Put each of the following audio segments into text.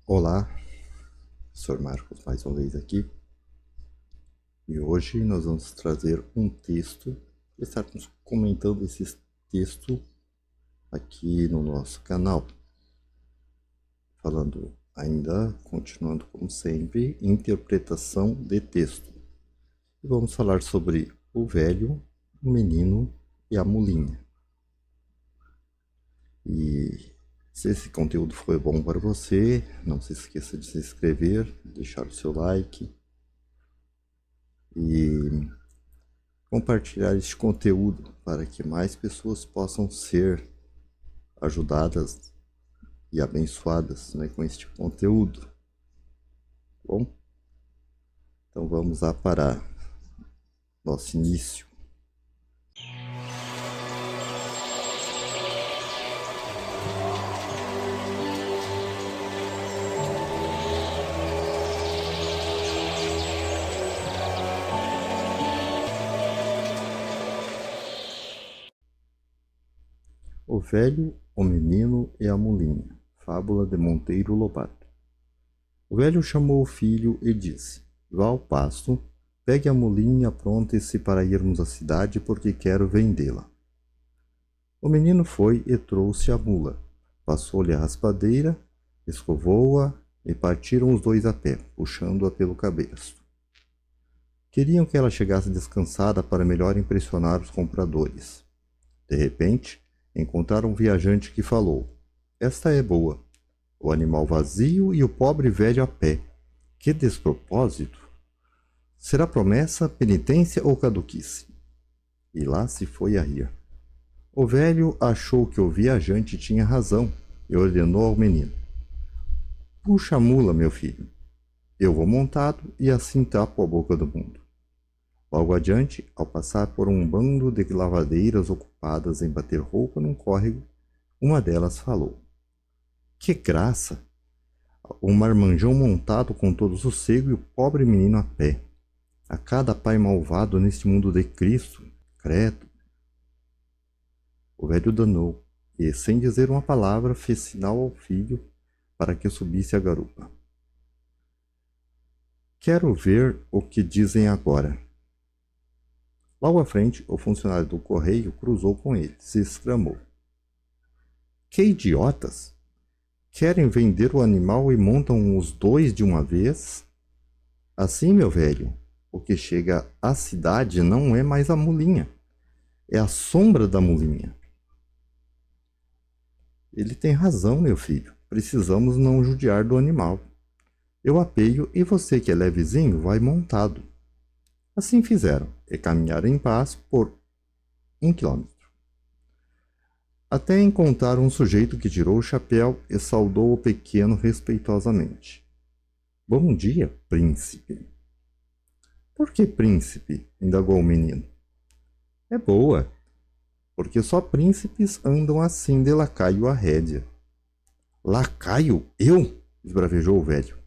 Olá, Sr. Marcos mais uma vez aqui, e hoje nós vamos trazer um texto, estarmos comentando esse texto aqui no nosso canal, falando ainda, continuando como sempre, interpretação de texto. E vamos falar sobre o velho, o menino e a mulinha. E se esse conteúdo foi bom para você, não se esqueça de se inscrever, deixar o seu like e compartilhar este conteúdo para que mais pessoas possam ser ajudadas e abençoadas, né, com este conteúdo. Bom, então vamos lá para nosso início. O velho, o menino e a mulinha. Fábula de Monteiro Lobato. O velho chamou o filho e disse: Vá ao pasto, pegue a mulinha, apronte-se para irmos à cidade, porque quero vendê-la. O menino foi e trouxe a mula. Passou-lhe a raspadeira, escovou-a e partiram os dois a pé, puxando-a pelo cabresto. Queriam que ela chegasse descansada para melhor impressionar os compradores. De repente, encontraram um viajante que falou: Esta é boa. O animal vazio e o pobre velho a pé. Que despropósito! Será promessa, penitência ou caduquice? E lá se foi a rir. O velho achou que o viajante tinha razão e ordenou ao menino: Puxa a mula, meu filho. Eu vou montado e assim tapo a boca do mundo. Logo adiante, ao passar por um bando de lavadeiras ocupadas em bater roupa num córrego, uma delas falou: Que graça! O marmanjão montado com todo sossego e o pobre menino a pé. A cada pai malvado neste mundo de Cristo, credo. O velho danou e, sem dizer uma palavra, fez sinal ao filho para que subisse a garupa. Quero ver o que dizem agora. Logo à frente, o funcionário do correio cruzou com eles e exclamou: Que idiotas! Querem vender o animal e montam os dois de uma vez? Assim, meu velho, o que chega à cidade não é mais a mulinha, é a sombra da mulinha. Ele tem razão, meu filho. Precisamos não judiar do animal. Eu apeio e você, que é levezinho, vai montado. Assim fizeram, e caminharam em paz por 1 quilômetro. Até encontrar um sujeito que tirou o chapéu e saudou o pequeno respeitosamente. Bom dia, príncipe. Por que príncipe? Indagou o menino. É boa, porque só príncipes andam assim de lacaio à rédea. Lacaio? Eu? Esbravejou o velho.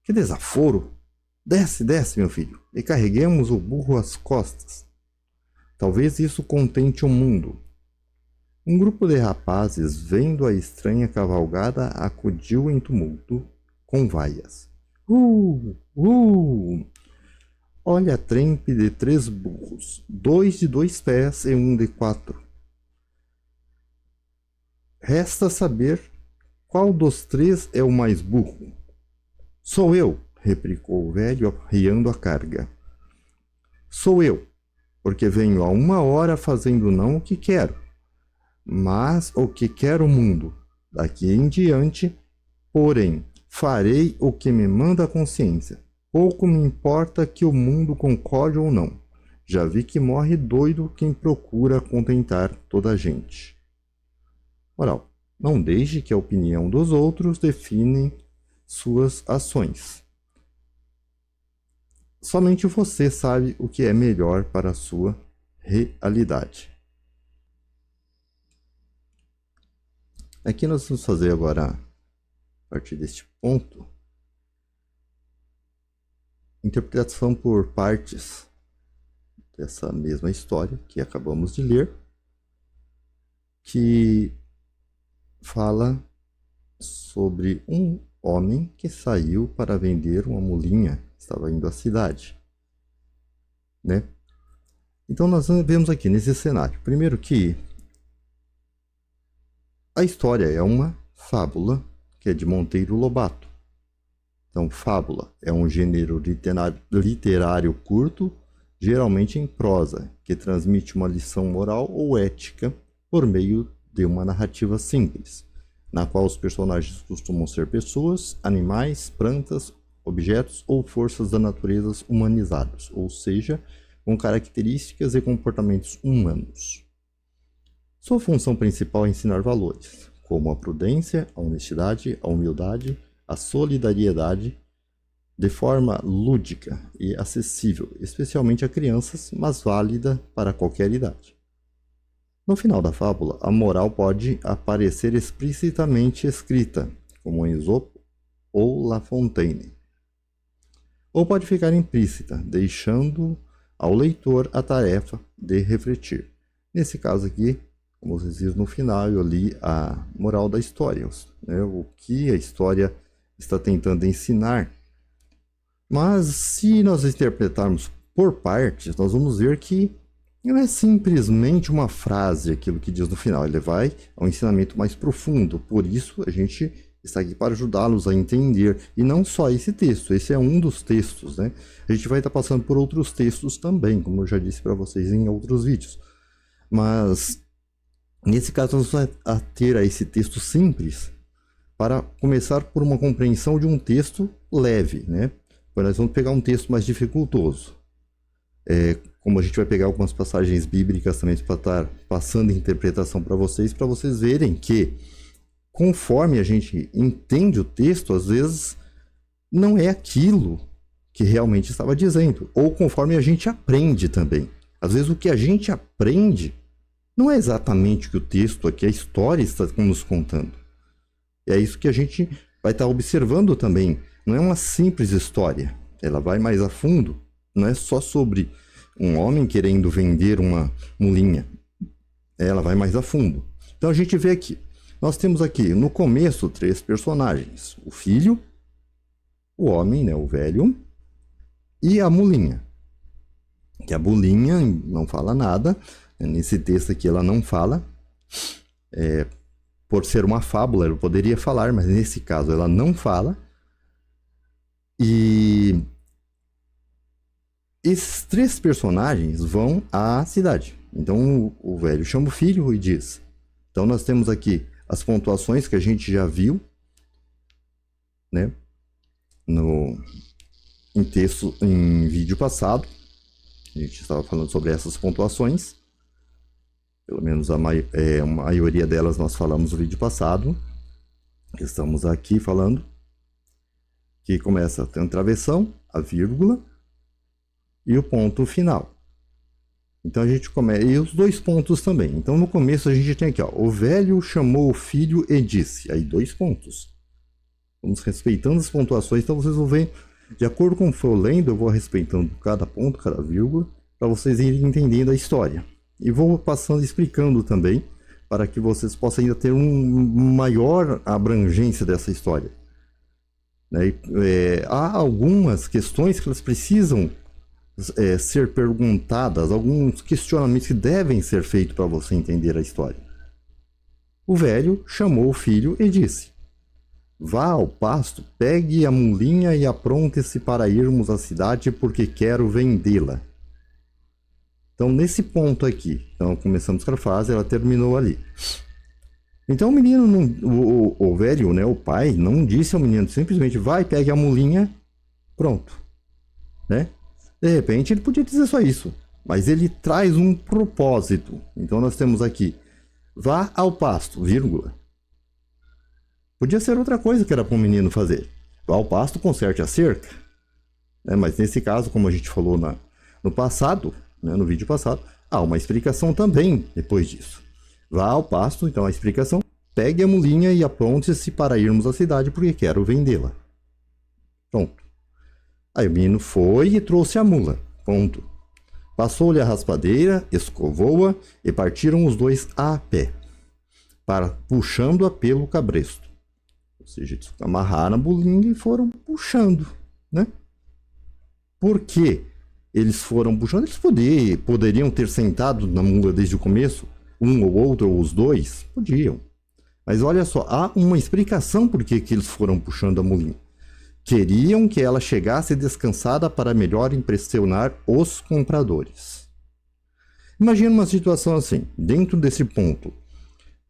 Que desaforo! Desce, desce, meu filho, e carreguemos o burro às costas. Talvez isso contente o mundo. Um grupo de rapazes, vendo a estranha cavalgada, acudiu em tumulto, com vaias. Olha a trempe de 3 burros, 2 de 2 pés e um de 4. Resta saber qual dos 3 é o mais burro. Sou eu, replicou o velho, arriando a carga. Sou eu, porque venho há 1 hora fazendo não o que quero, mas o que quer o mundo. Daqui em diante, porém, farei o que me manda a consciência. Pouco me importa que o mundo concorde ou não. Já vi que morre doido quem procura contentar toda a gente. Moral: não deixe que a opinião dos outros definem suas ações. Somente você sabe o que é melhor para a sua realidade. Aqui nós vamos fazer agora, a partir deste ponto, interpretação por partes dessa mesma história que acabamos de ler, que fala sobre um homem que saiu para vender uma mulinha, estava indo à cidade, né? Então nós vemos aqui nesse cenário, primeiro que a história é uma fábula, que é de Monteiro Lobato. Então, fábula é um gênero literário curto, geralmente em prosa, que transmite uma lição moral ou ética por meio de uma narrativa simples, na qual os personagens costumam ser pessoas, animais, plantas, objetos ou forças da natureza humanizados, ou seja, com características e comportamentos humanos. Sua função principal é ensinar valores, como a prudência, a honestidade, a humildade, a solidariedade, de forma lúdica e acessível, especialmente a crianças, mas válida para qualquer idade. No final da fábula, a moral pode aparecer explicitamente escrita, como em Esopo ou La Fontaine, ou pode ficar implícita, deixando ao leitor a tarefa de refletir. Nesse caso aqui, como vocês viram no final, eu li a moral da história, né? O que a história está tentando ensinar. Mas se nós interpretarmos por partes, nós vamos ver que não é simplesmente uma frase aquilo que diz no final, ele vai a um ensinamento mais profundo. Por isso a gente está aqui para ajudá-los a entender, e não só esse texto, esse é um dos textos, né? A gente vai estar passando por outros textos também, como eu já disse para vocês em outros vídeos. Mas nesse caso, nós vamos ter a esse texto simples para começar por uma compreensão de um texto leve, né? Mas nós vamos pegar um texto mais dificultoso. Como a gente vai pegar algumas passagens bíblicas também para estar passando a interpretação para vocês verem que, conforme a gente entende o texto, às vezes não é aquilo que realmente estava dizendo, ou conforme a gente aprende também. Às vezes o que a gente aprende não é exatamente o que o texto aqui, a história está nos contando. E é isso que a gente vai estar observando também. Não é uma simples história, ela vai mais a fundo. Não é só sobre um homem querendo vender uma mulinha. Ela vai mais a fundo. Então a gente vê aqui. Nós temos aqui no começo 3 personagens. O filho, o homem, né, o velho, e a mulinha. Que a mulinha não fala nada. Nesse texto aqui ela não fala. Por ser uma fábula, ela poderia falar, mas nesse caso ela não fala. E esses 3 personagens vão à cidade. Então o velho chama o filho e diz. Então nós temos aqui as pontuações que a gente já viu, né, em vídeo passado. A gente estava falando sobre essas pontuações. Pelo menos a maioria delas nós falamos no vídeo passado. Estamos aqui falando que começa tendo travessão, a vírgula e o ponto final. Então a gente começa, e os 2 pontos também. Então no começo a gente tem aqui, ó, o velho chamou o filho e disse. Aí 2 pontos. Vamos respeitando as pontuações, então vocês vão ver, de acordo com o que for lendo, eu vou respeitando cada ponto, cada vírgula, para vocês irem entendendo a história. E vou passando e explicando também, para que vocês possam ainda ter uma maior abrangência dessa história. Há algumas questões que elas precisam ser perguntadas, alguns questionamentos que devem ser feitos para você entender a história. O velho chamou o filho e disse: vá ao pasto, pegue a mulinha e apronte-se para irmos à cidade, porque quero vendê-la. Então, nesse ponto aqui, então começamos com a frase, ela terminou ali. Então o menino, o velho, né, o pai, não disse ao menino simplesmente vai, pegue a mulinha, pronto, né? De repente ele podia dizer só isso, mas ele traz um propósito. Então nós temos aqui, vá ao pasto, vírgula. Podia ser outra coisa que era para o menino fazer. Vá ao pasto, conserte a cerca. Né? Mas nesse caso, como a gente falou no passado, né, no vídeo passado, há uma explicação também depois disso. Vá ao pasto, então a explicação, pegue a mulinha e apronte-se para irmos à cidade, porque quero vendê-la. Pronto. Aí o menino foi e trouxe a mula. Ponto. Passou-lhe a raspadeira, escovou-a e partiram os 2 a pé, puxando-a pelo cabresto. Ou seja, eles amarraram a mulinha e foram puxando, né? Por que eles foram puxando? Eles poderiam ter sentado na mula desde o começo, um ou outro, ou os dois, podiam. Mas olha só, há uma explicação por que eles foram puxando a mulinha. Queriam que ela chegasse descansada para melhor impressionar os compradores. Imagina uma situação assim, dentro desse ponto.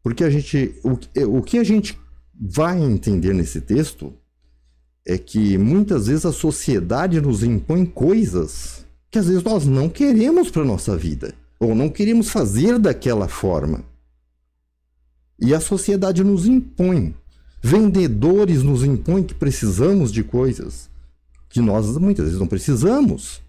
Porque o que a gente vai entender nesse texto é que muitas vezes a sociedade nos impõe coisas que às vezes nós não queremos para a nossa vida, ou não queremos fazer daquela forma. E a sociedade nos impõe. Vendedores nos impõem que precisamos de coisas que nós muitas vezes não precisamos.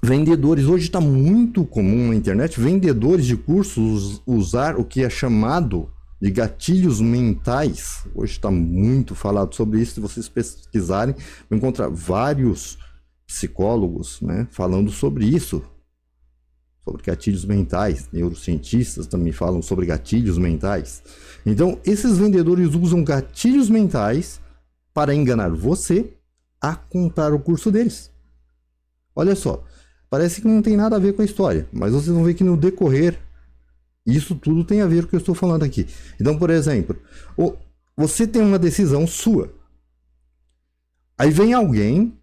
Vendedores, hoje está muito comum na internet, vendedores de cursos usar o que é chamado de gatilhos mentais. Hoje está muito falado sobre isso. Se vocês pesquisarem, vão encontrar vários psicólogos, né, falando sobre isso. Sobre gatilhos mentais, neurocientistas também falam sobre gatilhos mentais. Então, esses vendedores usam gatilhos mentais para enganar você a comprar o curso deles. Olha só, parece que não tem nada a ver com a história, mas vocês vão ver que no decorrer, isso tudo tem a ver com o que eu estou falando aqui. Então, por exemplo, você tem uma decisão sua. Aí vem alguém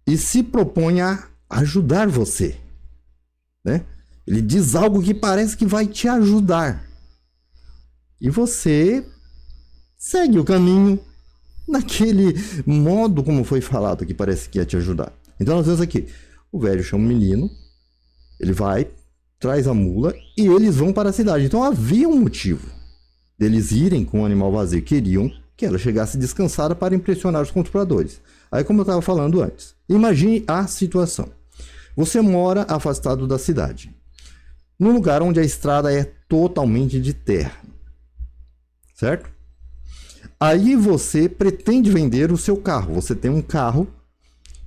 e se propõe a ajudar você, né? Ele diz algo que parece que vai te ajudar. E você segue o caminho naquele modo como foi falado que parece que ia te ajudar. Então nós vemos aqui, o velho chama o menino, ele vai, traz a mula e eles vão para a cidade. Então havia um motivo deles irem com o animal vazio. Queriam que ela chegasse descansada para impressionar os compradores. Aí, como eu estava falando antes, imagine a situação. Você mora afastado da cidade, num lugar onde a estrada é totalmente de terra, certo? Aí você pretende vender o seu carro. Você tem um carro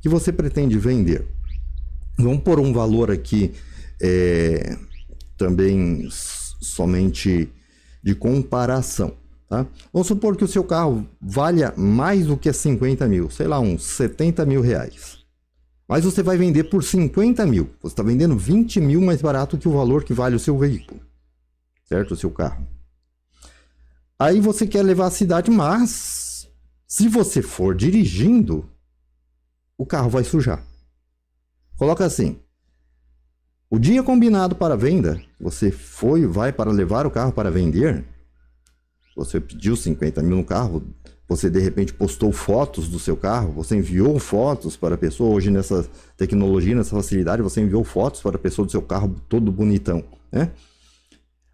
que você pretende vender. Vamos pôr um valor aqui também somente de comparação, tá? Vamos supor que o seu carro valha mais do que 50 mil, sei lá, uns 70 mil reais. Mas você vai vender por 50 mil. Você está vendendo 20 mil mais barato que o valor que vale o seu veículo, certo? O seu carro. Aí você quer levar à cidade, mas se você for dirigindo, o carro vai sujar. Coloca assim: o dia combinado para a venda, você vai para levar o carro para vender, você pediu 50 mil no carro, você de repente postou fotos do seu carro, você enviou fotos para a pessoa. Hoje nessa tecnologia, nessa facilidade, você enviou fotos para a pessoa do seu carro todo bonitão, né?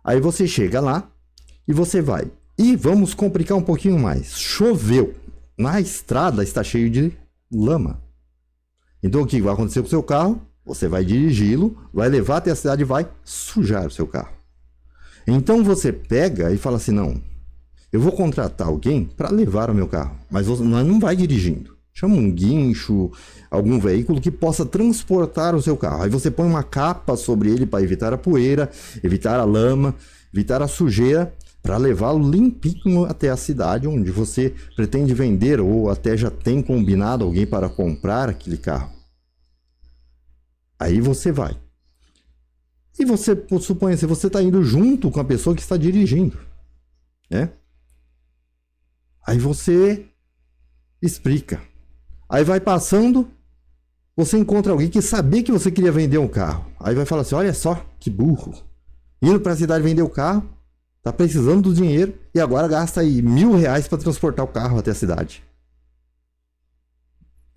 Aí você chega lá e você vai. E vamos complicar um pouquinho mais. Choveu. Na estrada está cheio de lama. Então o que vai acontecer com o seu carro? Você vai dirigi-lo, vai levar até a cidade e vai sujar o seu carro. Então você pega e fala assim: não, eu vou contratar alguém para levar o meu carro, mas você não vai dirigindo. Chama um guincho, algum veículo que possa transportar o seu carro. Aí você põe uma capa sobre ele para evitar a poeira, evitar a lama, evitar a sujeira, para levá-lo limpinho até a cidade onde você pretende vender, ou até já tem combinado alguém para comprar aquele carro. Aí você vai. E você, suponha, se você está indo junto com a pessoa que está dirigindo, né? Aí você explica. Aí vai passando, você encontra alguém que sabia que você queria vender um carro. Aí vai falar assim: olha só, que burro. Indo para a cidade vender o carro, tá precisando do dinheiro e agora gasta aí R$1.000 para transportar o carro até a cidade.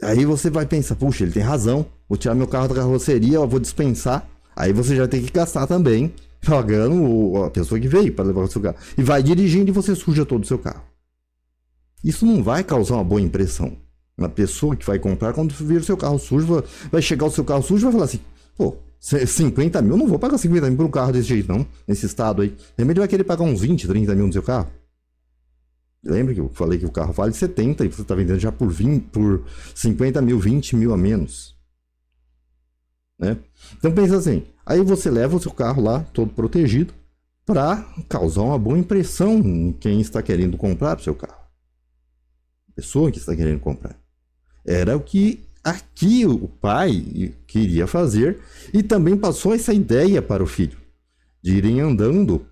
Aí você vai pensar: puxa, ele tem razão. Vou tirar meu carro da carroceria, eu vou dispensar. Aí você já tem que gastar também, pagando a pessoa que veio para levar o seu carro. E vai dirigindo e você suja todo o seu carro. Isso não vai causar uma boa impressão. Uma pessoa que vai comprar, quando vir o seu carro sujo, vai chegar o seu carro sujo e vai falar assim: pô, 50 mil, não vou pagar 50 mil por um carro desse jeito não, nesse estado aí. Ele vai querer pagar uns 20, 30 mil no seu carro. Lembra que eu falei que o carro vale 70 e você está vendendo já por 50 mil, 20 mil a menos, né? Então pensa assim: aí você leva o seu carro lá, todo protegido, para causar uma boa impressão em quem está querendo comprar o seu carro. A pessoa que está querendo comprar. Era o que aqui o pai queria fazer e também passou essa ideia para o filho, de irem andando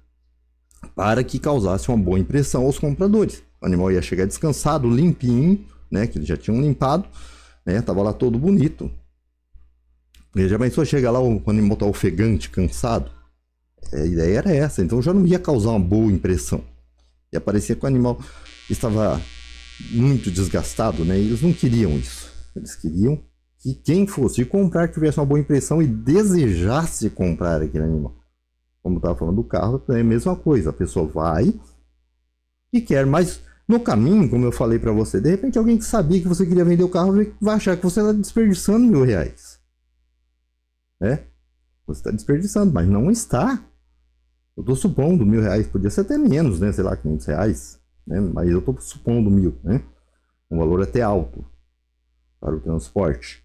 para que causasse uma boa impressão aos compradores. O animal ia chegar descansado, limpinho, né, que eles já tinham limpado, né, tava lá todo bonito. Ele já pensou, chega lá, o animal tá ofegante, cansado. A ideia era essa, então já não ia causar uma boa impressão. Ia parecer que o animal estava muito desgastado, né? Eles não queriam isso. Eles queriam que quem fosse comprar tivesse uma boa impressão e desejasse comprar aquele animal. Como eu estava falando do carro, é a mesma coisa. A pessoa vai e quer, mas no caminho, como eu falei para você, de repente alguém que sabia que você queria vender o carro vai achar que você está desperdiçando R$ 1.000. Né? Você está desperdiçando, mas não está. Eu estou supondo R$ 1.000, podia ser até menos, né? Sei lá, R$ 500, né? Mas eu estou supondo 1.000, né? Um valor até alto para o transporte.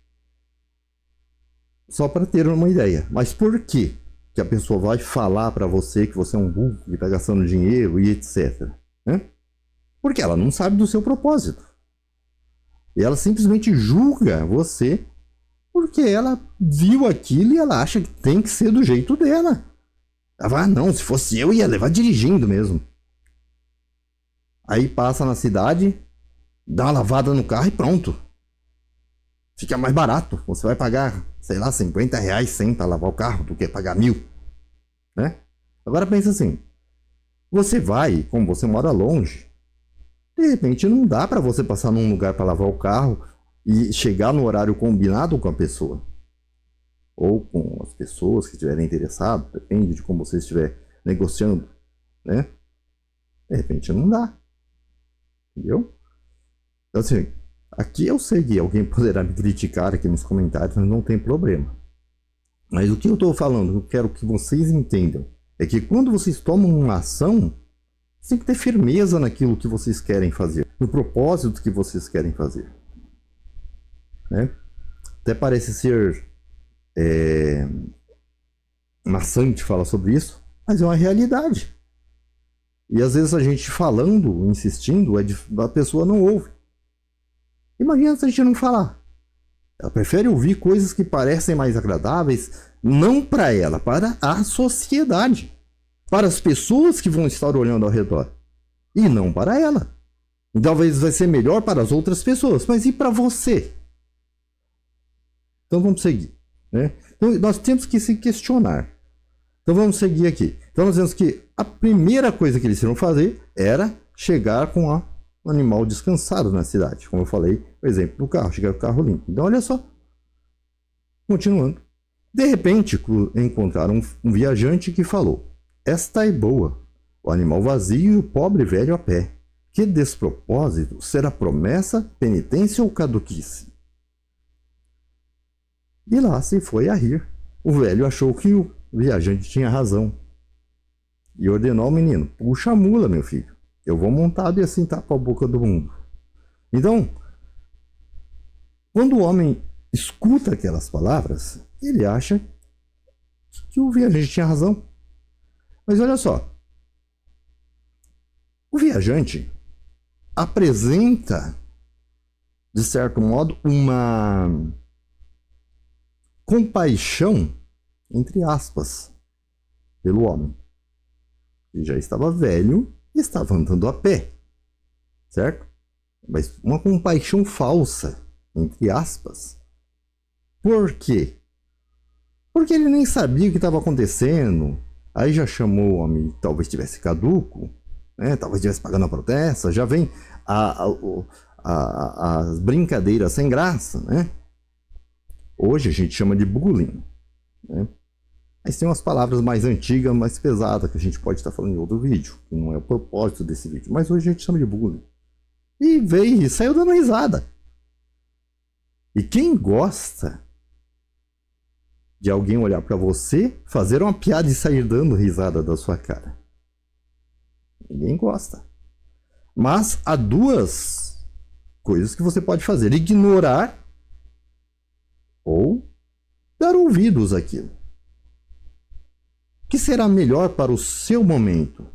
Só para ter uma ideia. Mas por quê que a pessoa vai falar para você que você é um burro, que está gastando dinheiro e etc. Né? Porque ela não sabe do seu propósito. E ela simplesmente julga você porque ela viu aquilo e ela acha que tem que ser do jeito dela. Ela fala, não, se fosse eu ia levar dirigindo mesmo. Aí passa na cidade, dá uma lavada no carro e pronto. Fica mais barato. Você vai pagar, sei lá, R$ 50, 100 para lavar o carro do que pagar 1.000. Né? Agora pensa assim. Você vai, como você mora longe, de repente não dá para você passar num lugar para lavar o carro e chegar no horário combinado com a pessoa. Ou com as pessoas que estiverem interessadas, depende de como você estiver negociando, né? De repente não dá. Entendeu? Então assim, aqui eu sei que alguém poderá me criticar aqui nos comentários, mas não tem problema. Mas o que eu estou falando, eu quero que vocês entendam, é que quando vocês tomam uma ação, você tem que ter firmeza naquilo que vocês querem fazer, no propósito que vocês querem fazer. Né? Até parece ser maçante falar sobre isso, mas é uma realidade. E às vezes a gente falando, insistindo, a pessoa não ouve. Imagina se a gente não falar. Ela prefere ouvir coisas que parecem mais agradáveis, não para ela, para a sociedade, para as pessoas que vão estar olhando ao redor, e não para ela. E talvez vai ser melhor para as outras pessoas, mas e para você? Então vamos seguir. Né? Então nós temos que se questionar. Então vamos seguir aqui. Então nós vemos que a primeira coisa que eles iam fazer era chegar com o animal descansado na cidade. Como eu falei, o exemplo do carro, chegar com o carro limpo. Então olha só. Continuando. De repente encontraram um viajante que falou: esta é boa, o animal vazio e o pobre velho a pé. Que despropósito, será promessa, penitência ou caduquice? E lá se foi a rir. O velho achou que o viajante tinha razão e ordenou ao menino: puxa a mula, meu filho, eu vou montado e assim tapa a boca do mundo. Então, quando o homem escuta aquelas palavras, ele acha que o viajante tinha razão. Mas olha só, o viajante apresenta, de certo modo, uma compaixão, entre aspas, pelo homem. Ele já estava velho e estava andando a pé, certo? Mas uma compaixão falsa, entre aspas. Por quê? Porque ele nem sabia o que estava acontecendo. Aí já chamou o homem, talvez tivesse caduco, né? Talvez estivesse pagando a protesta. Já vem as brincadeiras sem graça, né? Hoje a gente chama de bullying, né? Mas tem umas palavras mais antigas, mais pesadas, que a gente pode estar falando em outro vídeo, que não é o propósito desse vídeo. Mas hoje a gente chama de bullying. E veio e saiu dando risada. E quem gosta de alguém olhar para você, fazer uma piada e sair dando risada da sua cara? Ninguém gosta. Mas há duas coisas que você pode fazer: ignorar ou dar ouvidos àquilo. que será melhor para o seu momento?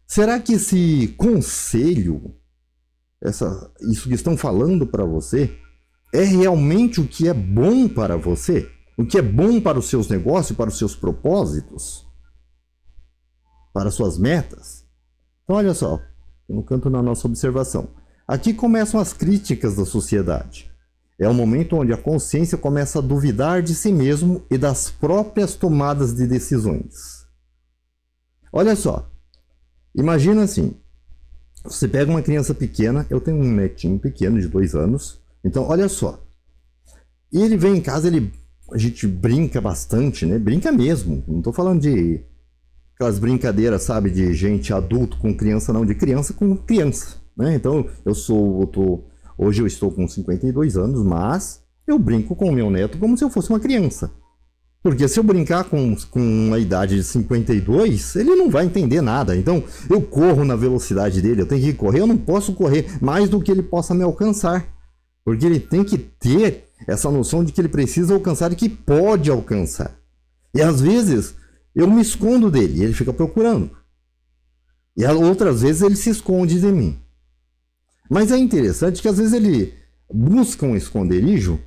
Será que esse conselho, isso que estão falando para você, é realmente o que é bom para você? O que é bom para os seus negócios, para os seus propósitos? Para as suas metas? Então, olha só, no canto da nossa observação. Aqui começam as críticas da sociedade. É o momento onde a consciência começa a duvidar de si mesmo e das próprias tomadas de decisões. Olha só, imagina assim, você pega uma criança pequena, eu tenho um netinho pequeno de 2 anos, então olha só, e ele vem em casa, a gente brinca bastante, né? Brinca mesmo, não estou falando de aquelas brincadeiras, sabe, de gente adulto com criança, não, de criança com criança, né? Então hoje eu estou com 52 anos, mas eu brinco com o meu neto como se eu fosse uma criança. Porque se eu brincar com a idade de 52, ele não vai entender nada. Então, eu corro na velocidade dele, eu tenho que correr, eu não posso correr mais do que ele possa me alcançar. Porque ele tem que ter essa noção de que ele precisa alcançar e que pode alcançar. E às vezes, eu me escondo dele e ele fica procurando. E outras vezes ele se esconde de mim. Mas é interessante que às vezes ele busca um esconderijo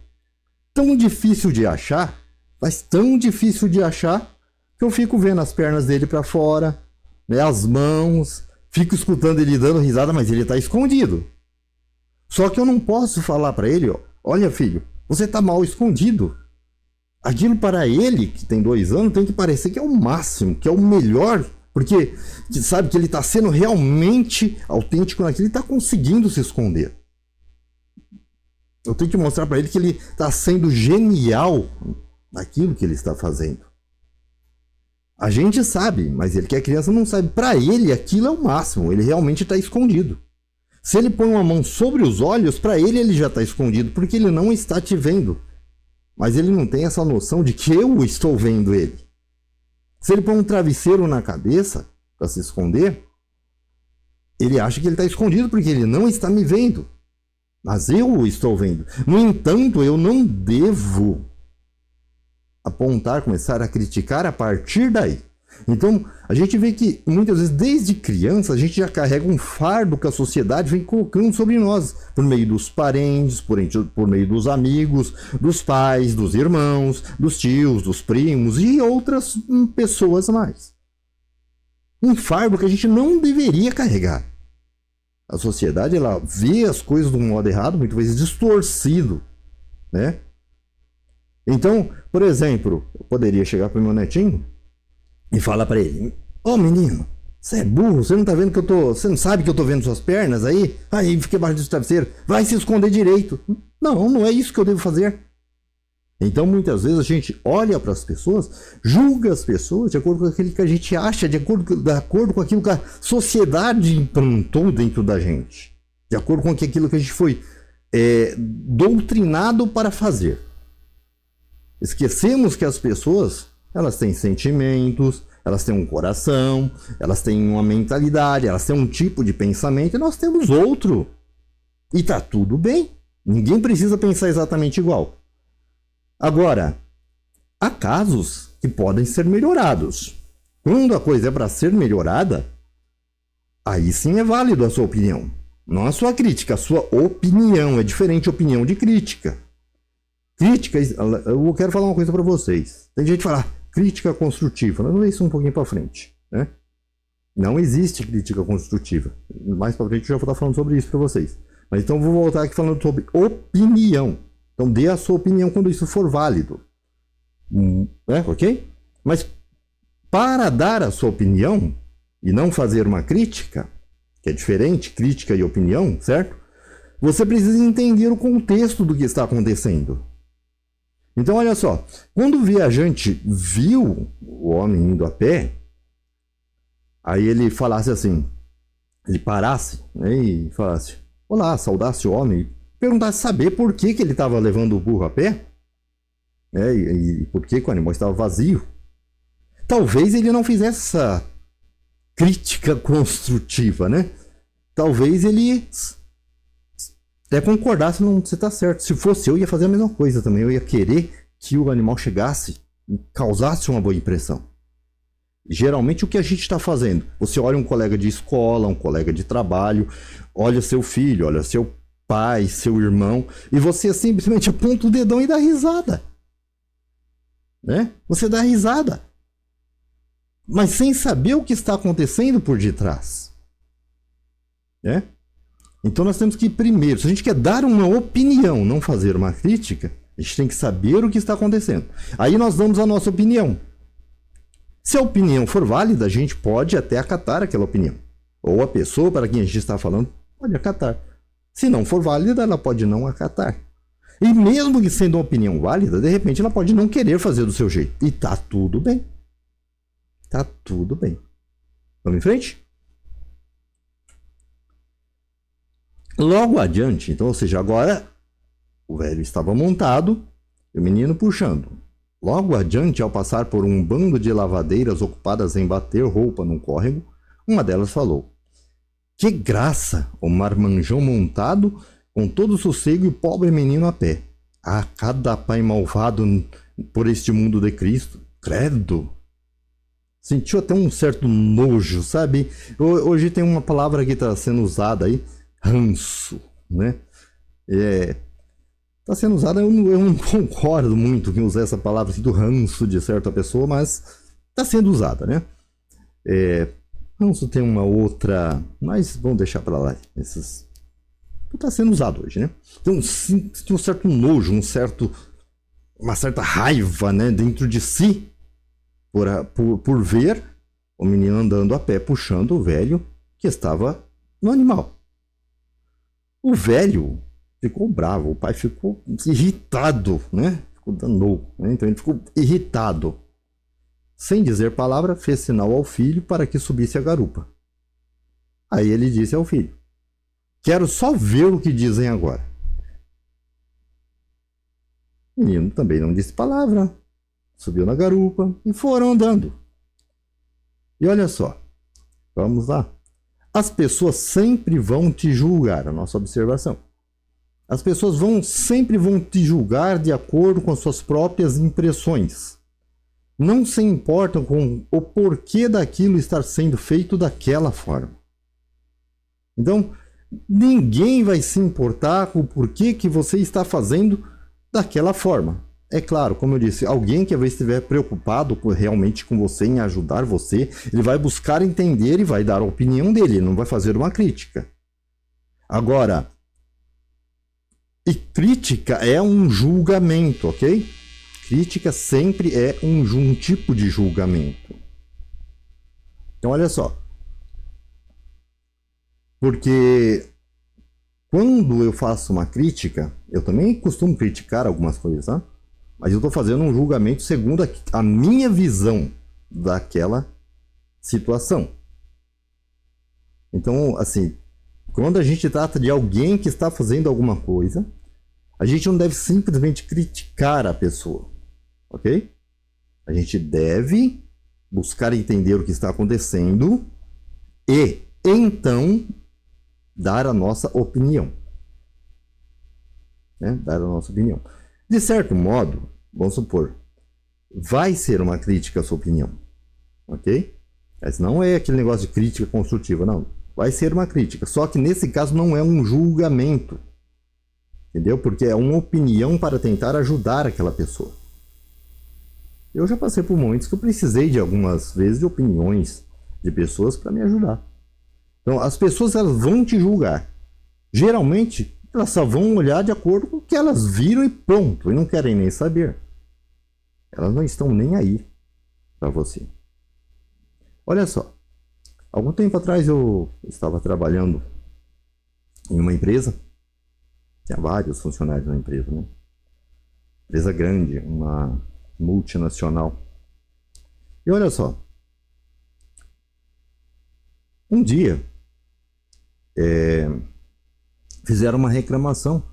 tão difícil de achar, mas tão difícil de achar, que eu fico vendo as pernas dele para fora, né, as mãos, fico escutando ele dando risada, mas ele está escondido. Só que eu não posso falar para ele, ó, olha filho, você está mal escondido. Aquilo para ele, que tem 2 anos, tem que parecer que é o máximo, que é o melhor, porque sabe que ele está sendo realmente autêntico naquilo, ele está conseguindo se esconder. Eu tenho que mostrar para ele que ele está sendo genial naquilo que ele está fazendo. A gente sabe, mas ele que é criança não sabe. Para ele aquilo é o máximo, ele realmente está escondido. Se ele põe uma mão sobre os olhos, para ele já está escondido, porque ele não está te vendo. Mas ele não tem essa noção de que eu estou vendo ele. Se ele põe um travesseiro na cabeça para se esconder, ele acha que ele está escondido porque ele não está me vendo. Mas eu o estou vendo. No entanto, eu não devo apontar, começar a criticar a partir daí. Então, a gente vê que muitas vezes, desde criança, a gente já carrega um fardo que a sociedade vem colocando sobre nós, por meio dos parentes, por meio dos amigos, dos pais, dos irmãos, dos tios, dos primos e outras pessoas mais. Um fardo que a gente não deveria carregar. A sociedade, ela vê as coisas de um modo errado, muitas vezes distorcido, né? Então, por exemplo, eu poderia chegar para o meu netinho e falar para ele: ô menino, você é burro, você não tá vendo que você não sabe que eu tô vendo suas pernas aí? Aí fica embaixo do travesseiro, vai se esconder direito. Não é isso que eu devo fazer. Então muitas vezes a gente olha para as pessoas, julga as pessoas de acordo com aquilo que a gente acha, de acordo com aquilo que a sociedade implantou dentro da gente, de acordo com aquilo que a gente foi doutrinado para fazer. Esquecemos que as pessoas, elas têm sentimentos, elas têm um coração, elas têm uma mentalidade, elas têm um tipo de pensamento e nós temos outro. E tá tudo bem. Ninguém precisa pensar exatamente igual. Agora, há casos que podem ser melhorados. Quando a coisa é para ser melhorada, aí sim é válido a sua opinião. Não a sua crítica, a sua opinião. É diferente opinião de crítica. Crítica, eu quero falar uma coisa para vocês. Tem gente que fala crítica construtiva. Nós vamos ver isso um pouquinho para frente, né? Não existe crítica construtiva. Mais para frente eu já vou estar falando sobre isso para vocês. Mas então vou voltar aqui falando sobre opinião. Então dê a sua opinião quando isso for válido. Ok? Mas para dar a sua opinião e não fazer uma crítica, que é diferente, crítica e opinião, certo? Você precisa entender o contexto do que está acontecendo. Então, olha só, quando o viajante viu o homem indo a pé, aí ele falasse assim, ele parasse, né, e falasse, olá, saudasse o homem, perguntasse saber por que ele estava levando o burro a pé, né, e por que o animal estava vazio. Talvez ele não fizesse essa crítica construtiva, né? Talvez ele até concordasse, não, você está certo. Se fosse eu, ia fazer a mesma coisa também. Eu ia querer que o animal chegasse e causasse uma boa impressão. Geralmente o que a gente está fazendo? Você olha um colega de escola, um colega de trabalho, olha seu filho, olha seu pai, seu irmão, e você simplesmente aponta o dedão e dá risada. Né? Você dá risada. Mas sem saber o que está acontecendo por detrás. Né? Então nós temos que primeiro, se a gente quer dar uma opinião, não fazer uma crítica, a gente tem que saber o que está acontecendo. Aí nós damos a nossa opinião. Se a opinião for válida, a gente pode até acatar aquela opinião. Ou a pessoa para quem a gente está falando pode acatar. Se não for válida, ela pode não acatar. E mesmo que sendo uma opinião válida, de repente ela pode não querer fazer do seu jeito. E tá tudo bem. Tá tudo bem. Vamos em frente? Logo adiante, então, ou seja, agora o velho estava montado e o menino puxando. Logo adiante, ao passar por um bando de lavadeiras ocupadas em bater roupa num córrego, uma delas falou: "Que graça, o marmanjão montado, com todo sossego e o pobre menino a pé. Ah, cada pai malvado por este mundo de Cristo, credo!" Sentiu até um certo nojo, sabe? Hoje tem uma palavra que está sendo usada aí, ranço, né? Está sendo usada, eu não concordo muito em usar essa palavra assim, do ranço de certa pessoa, mas está sendo usada, né? Ranço tem uma outra, mas vamos deixar para lá. Está sendo usado hoje, né? Então, tem um certo nojo, uma certa raiva, né, dentro de si por ver o menino andando a pé puxando o velho que estava no animal. O velho ficou bravo, o pai ficou irritado, né? Ficou danou, né? Então ele ficou irritado. Sem dizer palavra, fez sinal ao filho para que subisse a garupa. Aí ele disse ao filho: "Quero só ver o que dizem agora." O menino também não disse palavra, subiu na garupa e foram andando. E olha só, vamos lá. As pessoas sempre vão te julgar, a nossa observação. As pessoas sempre vão te julgar de acordo com as suas próprias impressões. Não se importam com o porquê daquilo estar sendo feito daquela forma. Então, ninguém vai se importar com o porquê que você está fazendo daquela forma. É claro, como eu disse, alguém que estiver preocupado realmente com você, em ajudar você, ele vai buscar entender e vai dar a opinião dele, ele não vai fazer uma crítica. Agora, e crítica é um julgamento, ok? Crítica sempre é um tipo de julgamento. Então, olha só. Porque quando eu faço uma crítica, eu também costumo criticar algumas coisas, tá? Mas eu estou fazendo um julgamento segundo a minha visão daquela situação. Então, assim, quando a gente trata de alguém que está fazendo alguma coisa, a gente não deve simplesmente criticar a pessoa, ok? A gente deve buscar entender o que está acontecendo e, então, dar a nossa opinião. Né? Dar a nossa opinião. De certo modo, vamos supor, vai ser uma crítica à sua opinião, ok? Mas não é aquele negócio de crítica construtiva, não. Vai ser uma crítica, só que nesse caso não é um julgamento, entendeu? Porque é uma opinião para tentar ajudar aquela pessoa. Eu já passei por momentos que eu precisei de algumas vezes de opiniões de pessoas para me ajudar. Então, as pessoas elas vão te julgar. Geralmente, elas só vão olhar de acordo com o que elas viram e pronto, e não querem nem saber. Elas não estão nem aí para você. Olha só, algum tempo atrás eu estava trabalhando em uma empresa, tinha vários funcionários na empresa, né? Empresa grande, uma multinacional. E olha só, um dia fizeram uma reclamação.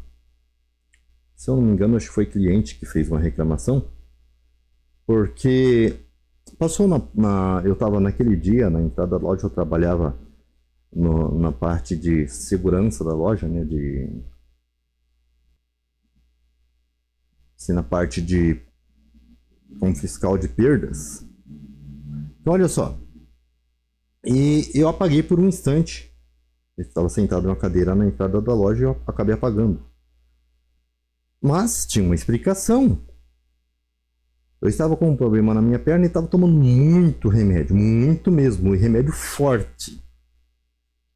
Se eu não me engano, acho que foi cliente que fez uma reclamação, porque passou eu estava naquele dia na entrada da loja, eu trabalhava na parte de segurança da loja, né, assim, na parte de como fiscal de perdas. Então, olha só. E eu apaguei por um instante. Eu estava sentado numa cadeira na entrada da loja e eu acabei apagando. Mas tinha uma explicação. Eu estava com um problema na minha perna e estava tomando muito remédio, muito mesmo, e remédio forte.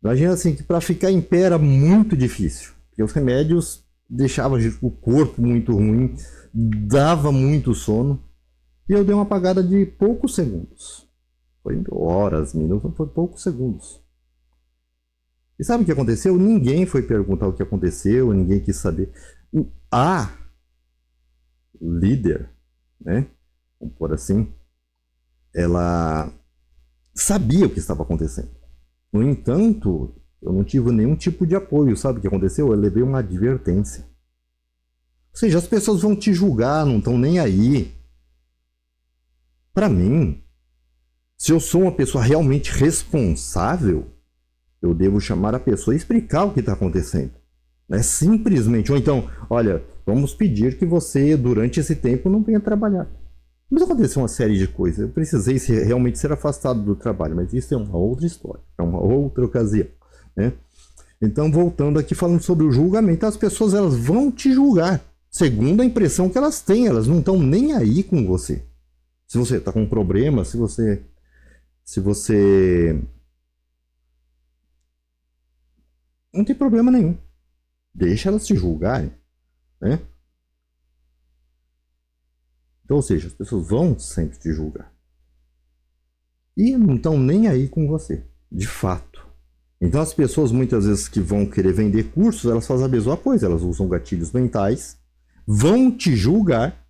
Imagina assim, que para ficar em pé era muito difícil, porque os remédios deixavam o corpo muito ruim, dava muito sono, e eu dei uma apagada de poucos segundos. Foi horas, minutos, foi poucos segundos. E sabe o que aconteceu? Ninguém foi perguntar o que aconteceu, ninguém quis saber. A líder, né? Vamos por assim, ela sabia o que estava acontecendo. No entanto, eu não tive nenhum tipo de apoio. Sabe o que aconteceu? Eu levei uma advertência. Ou seja, as pessoas vão te julgar, não estão nem aí. Para mim, se eu sou uma pessoa realmente responsável, eu devo chamar a pessoa e explicar o que está acontecendo. Não é simplesmente, ou então, olha, vamos pedir que você, durante esse tempo, não venha trabalhar. Mas aconteceu uma série de coisas. Eu precisei realmente ser afastado do trabalho, mas isso é uma outra história, é uma outra ocasião, né? Então, voltando aqui, falando sobre o julgamento, as pessoas elas vão te julgar, segundo a impressão que elas têm, elas não estão nem aí com você. Se você está com um problema, se você não tem problema nenhum. Deixa elas te julgarem, né? Então, ou seja, as pessoas vão sempre te julgar. E não estão nem aí com você, de fato. Então, as pessoas muitas vezes que vão querer vender cursos, elas fazem a mesma coisa. Elas usam gatilhos mentais, vão te julgar.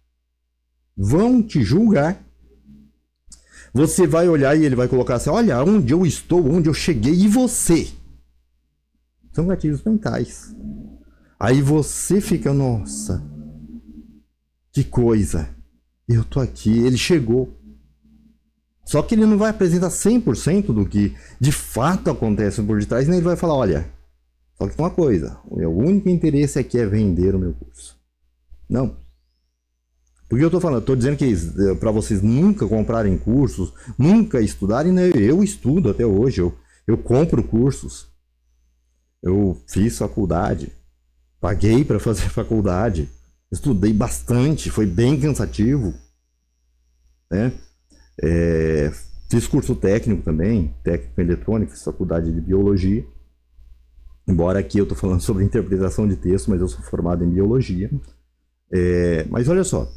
Você vai olhar e ele vai colocar assim, olha onde eu estou, onde eu cheguei, e você? São gatilhos mentais. Aí você fica, nossa, que coisa. Eu tô aqui, ele chegou. Só que ele não vai apresentar 100% do que de fato acontece por detrás, nem ele vai falar, olha, só que tem uma coisa, o meu único interesse aqui é vender o meu curso. Não. Porque eu tô falando, eu tô dizendo que para vocês nunca comprarem cursos, nunca estudarem, né? Eu estudo até hoje, eu compro cursos. Eu fiz faculdade, paguei para fazer faculdade, estudei bastante, foi bem cansativo, né? Fiz curso técnico também, técnico em eletrônica, fiz faculdade de biologia. Embora aqui eu estou falando sobre interpretação de texto, mas eu sou formado em biologia. Mas olha só,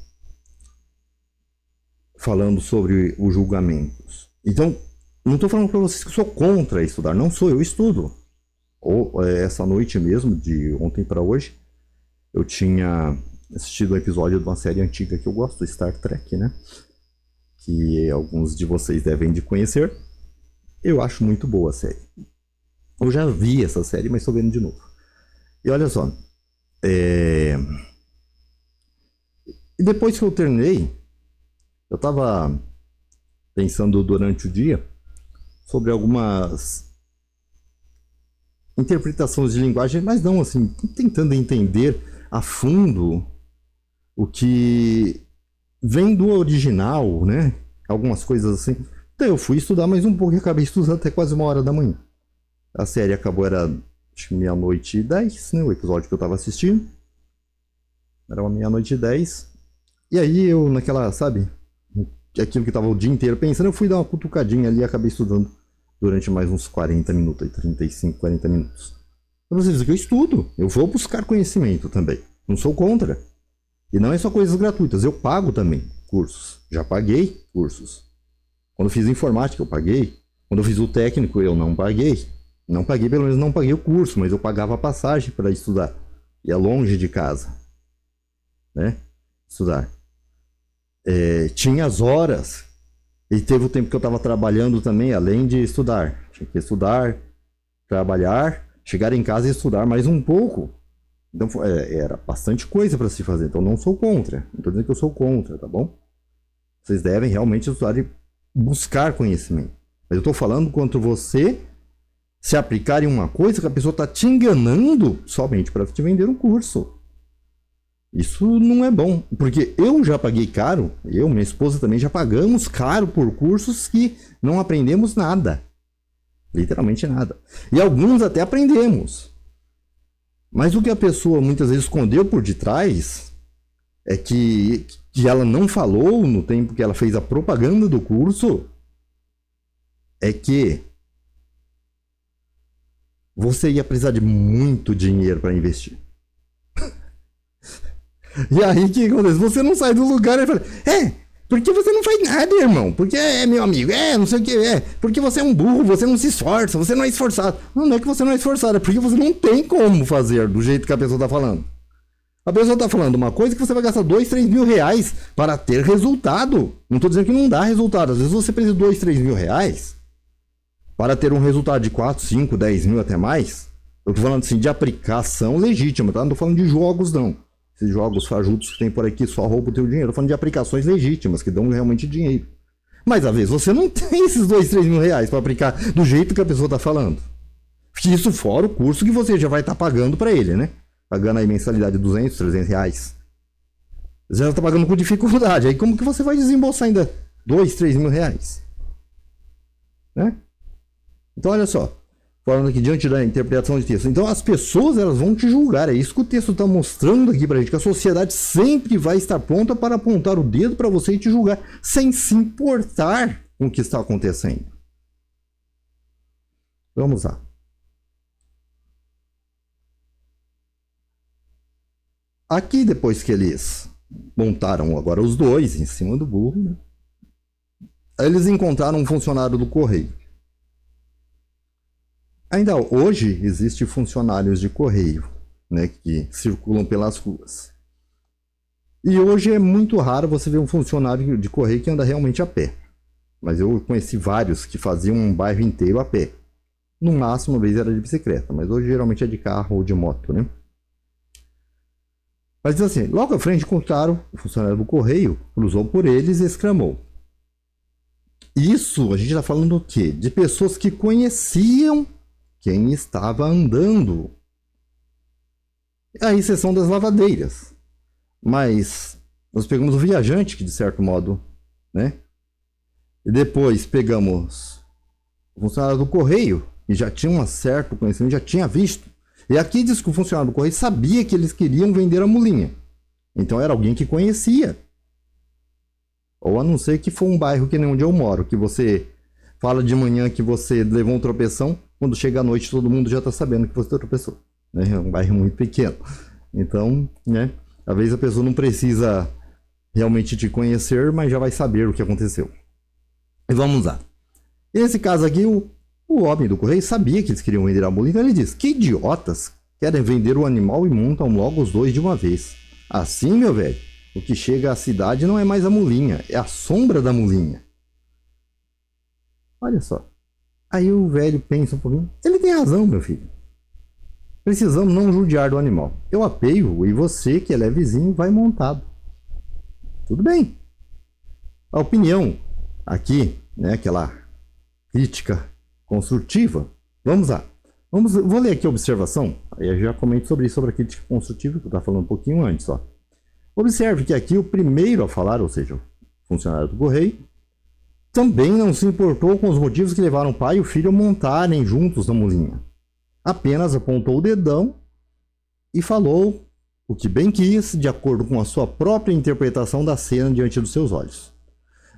falando sobre os julgamentos. Então, não estou falando para vocês que eu sou contra estudar, não sou, eu estudo. Essa noite mesmo, de ontem para hoje, eu tinha assistido um episódio de uma série antiga que eu gosto, Star Trek, né? Que alguns de vocês devem de conhecer. Eu acho muito boa a série. Eu já vi essa série, mas estou vendo de novo. E olha só. E depois que eu terminei, eu estava pensando durante o dia sobre algumas interpretações de linguagem, mas não assim, tentando entender a fundo o que vem do original, né? Algumas coisas assim. Então eu fui estudar mais um pouco e acabei estudando até quase 1h da manhã. A série acabou, era acho que 00:10, né? O episódio que eu tava assistindo. Era 00:10. E aí eu, naquela, sabe? Aquilo que tava o dia inteiro pensando, eu fui dar uma cutucadinha ali e acabei estudando durante mais uns 40 minutos, 35, 40 minutos. Pra vocês dizem que eu estudo, eu vou buscar conhecimento também. Não sou contra. E não é só coisas gratuitas, eu pago também cursos. Já paguei cursos. Quando eu fiz informática, eu paguei. Quando eu fiz o técnico, eu não paguei. Não paguei, pelo menos não paguei o curso, mas eu pagava a passagem para estudar. E é longe de casa, né? Estudar. Tinha as horas. E teve o tempo que eu estava trabalhando também, além de estudar. Tinha que estudar, trabalhar, chegar em casa e estudar mais um pouco. Então era bastante coisa para se fazer. Então não sou contra. Não estou dizendo que eu sou contra, tá bom? Vocês devem realmente estudar e buscar conhecimento. Mas eu estou falando quanto você se aplicar em uma coisa que a pessoa está te enganando somente para te vender um curso. Isso não é bom, porque eu já paguei caro, minha esposa também já pagamos caro por cursos que não aprendemos nada. Literalmente nada. E alguns até aprendemos. Mas o que a pessoa muitas vezes escondeu por detrás é que ela não falou no tempo que ela fez a propaganda do curso, é que você ia precisar de muito dinheiro para investir. E aí o que acontece? Você não sai do lugar e fala, porque você não faz nada, irmão? Porque meu amigo, não sei o que, porque você é um burro, você não se esforça, você não é esforçado. Não é que você não é esforçado, é porque você não tem como fazer do jeito que a pessoa tá falando. A pessoa tá falando uma coisa que você vai gastar 2, 3 mil reais para ter resultado. Não tô dizendo que não dá resultado, às vezes você precisa de 2, 3 mil reais para ter um resultado de 4, 5, 10 mil até mais. Eu tô falando assim de aplicação legítima, tá? Não tô falando de jogos, não. Esses jogos fajutos que tem por aqui só roubam o teu dinheiro. Eu tô falando de aplicações legítimas, que dão realmente dinheiro. Mas às vezes você não tem esses 2, 3 mil reais para aplicar do jeito que a pessoa tá falando. Isso fora o curso que você já vai estar pagando para ele, né? Pagando aí mensalidade de 200, 300 reais. Você já tá pagando com dificuldade. Aí como que você vai desembolsar ainda 2, 3 mil reais? Né? Então olha só. Falando aqui diante da interpretação de texto. Então as pessoas elas vão te julgar. É isso que o texto está mostrando aqui pra gente. Que a sociedade sempre vai estar pronta para apontar o dedo para você e te julgar. Sem se importar com o que está acontecendo. Vamos lá. Aqui depois que eles montaram agora os dois em cima do burro. Né? Eles encontraram um funcionário do correio. Ainda hoje existem funcionários de correio, né, que circulam pelas ruas. E hoje é muito raro você ver um funcionário de correio que anda realmente a pé. Mas eu conheci vários que faziam um bairro inteiro a pé. No máximo, uma vez era de bicicleta, mas hoje geralmente é de carro ou de moto, né? Mas assim, logo à frente encontraram o funcionário do correio, cruzou por eles e exclamou. Isso, a gente está falando do quê? De pessoas que conheciam quem estava andando. A exceção das lavadeiras. Mas nós pegamos o viajante, que de certo modo, né? E depois pegamos o funcionário do correio, que já tinha um certo conhecimento, já tinha visto. E aqui diz que o funcionário do correio sabia que eles queriam vender a mulinha. Então era alguém que conhecia. Ou a não ser que for um bairro que nem onde eu moro, que você fala de manhã que você levou um tropeção, quando chega à noite todo mundo já está sabendo que você tropeçou. Né? É um bairro muito pequeno. Então, né, às vezes a pessoa não precisa realmente te conhecer, mas já vai saber o que aconteceu. E vamos lá. Nesse caso aqui, o homem do correio sabia que eles queriam vender a mulinha, então ele diz, que idiotas querem vender o animal e montam logo os dois de uma vez. Assim, meu velho, o que chega à cidade não é mais a mulinha, é a sombra da mulinha. Olha só. Aí o velho pensa um pouquinho. Ele tem razão, meu filho. Precisamos não judiar do animal. Eu apeio e você, que ele é vizinho, vai montado. Tudo bem. A opinião aqui, né, aquela crítica construtiva. Vamos lá. Vou ler aqui a observação. Aí eu já comento sobre isso, sobre a crítica construtiva, que eu estava falando um pouquinho antes. Ó. Observe que aqui o primeiro a falar, ou seja, o funcionário do correio, também não se importou com os motivos que levaram o pai e o filho a montarem juntos na mulinha. Apenas apontou o dedão e falou o que bem quis, de acordo com a sua própria interpretação da cena diante dos seus olhos.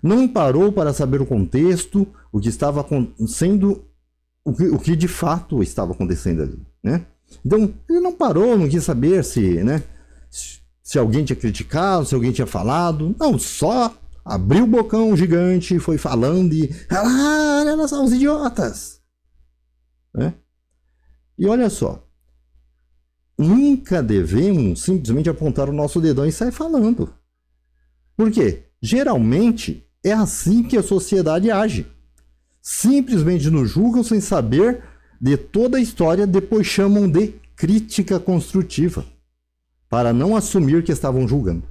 Não parou para saber o contexto, o que estava acontecendo, o que de fato estava acontecendo ali, né? Então, ele não parou, não quis saber se alguém tinha criticado, se alguém tinha falado. Não, só abriu o bocão gigante, foi falando e... olha só, os idiotas! Né? E olha só. Nunca devemos simplesmente apontar o nosso dedão e sair falando. Por quê? Geralmente é assim que a sociedade age. Simplesmente nos julgam sem saber de toda a história, depois chamam de crítica construtiva, para não assumir que estavam julgando.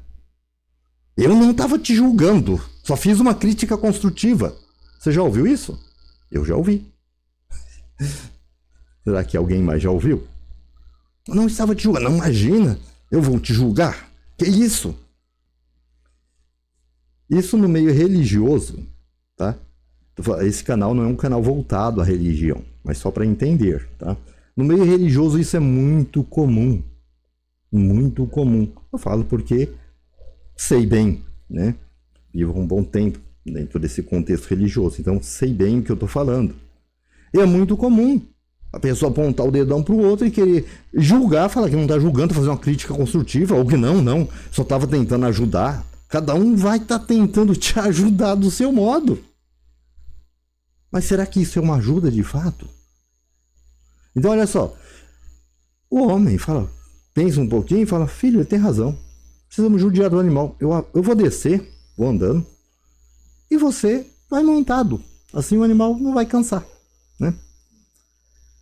Eu não estava te julgando, só fiz uma crítica construtiva. Você já ouviu isso? Eu já ouvi. Será que alguém mais já ouviu? Eu não estava te julgando. Não, imagina, eu vou te julgar. Que isso? Isso no meio religioso, tá? Esse canal não é um canal voltado à religião, mas só para entender, tá? No meio religioso isso é muito comum. Muito comum. Eu falo porque sei bem, né? Vivo um bom tempo dentro desse contexto religioso, então sei bem o que eu tô falando. E é muito comum a pessoa apontar o dedão pro outro e querer julgar, falar que não tá julgando, fazer uma crítica construtiva, ou que não, só tava tentando ajudar. Cada um vai estar tentando te ajudar do seu modo. Mas será que isso é uma ajuda de fato? Então olha só, o homem fala, pensa um pouquinho e fala, filho, ele tem razão. Precisamos judiar do animal. Eu vou descer, vou andando, e você vai montado. Assim o animal não vai cansar, né?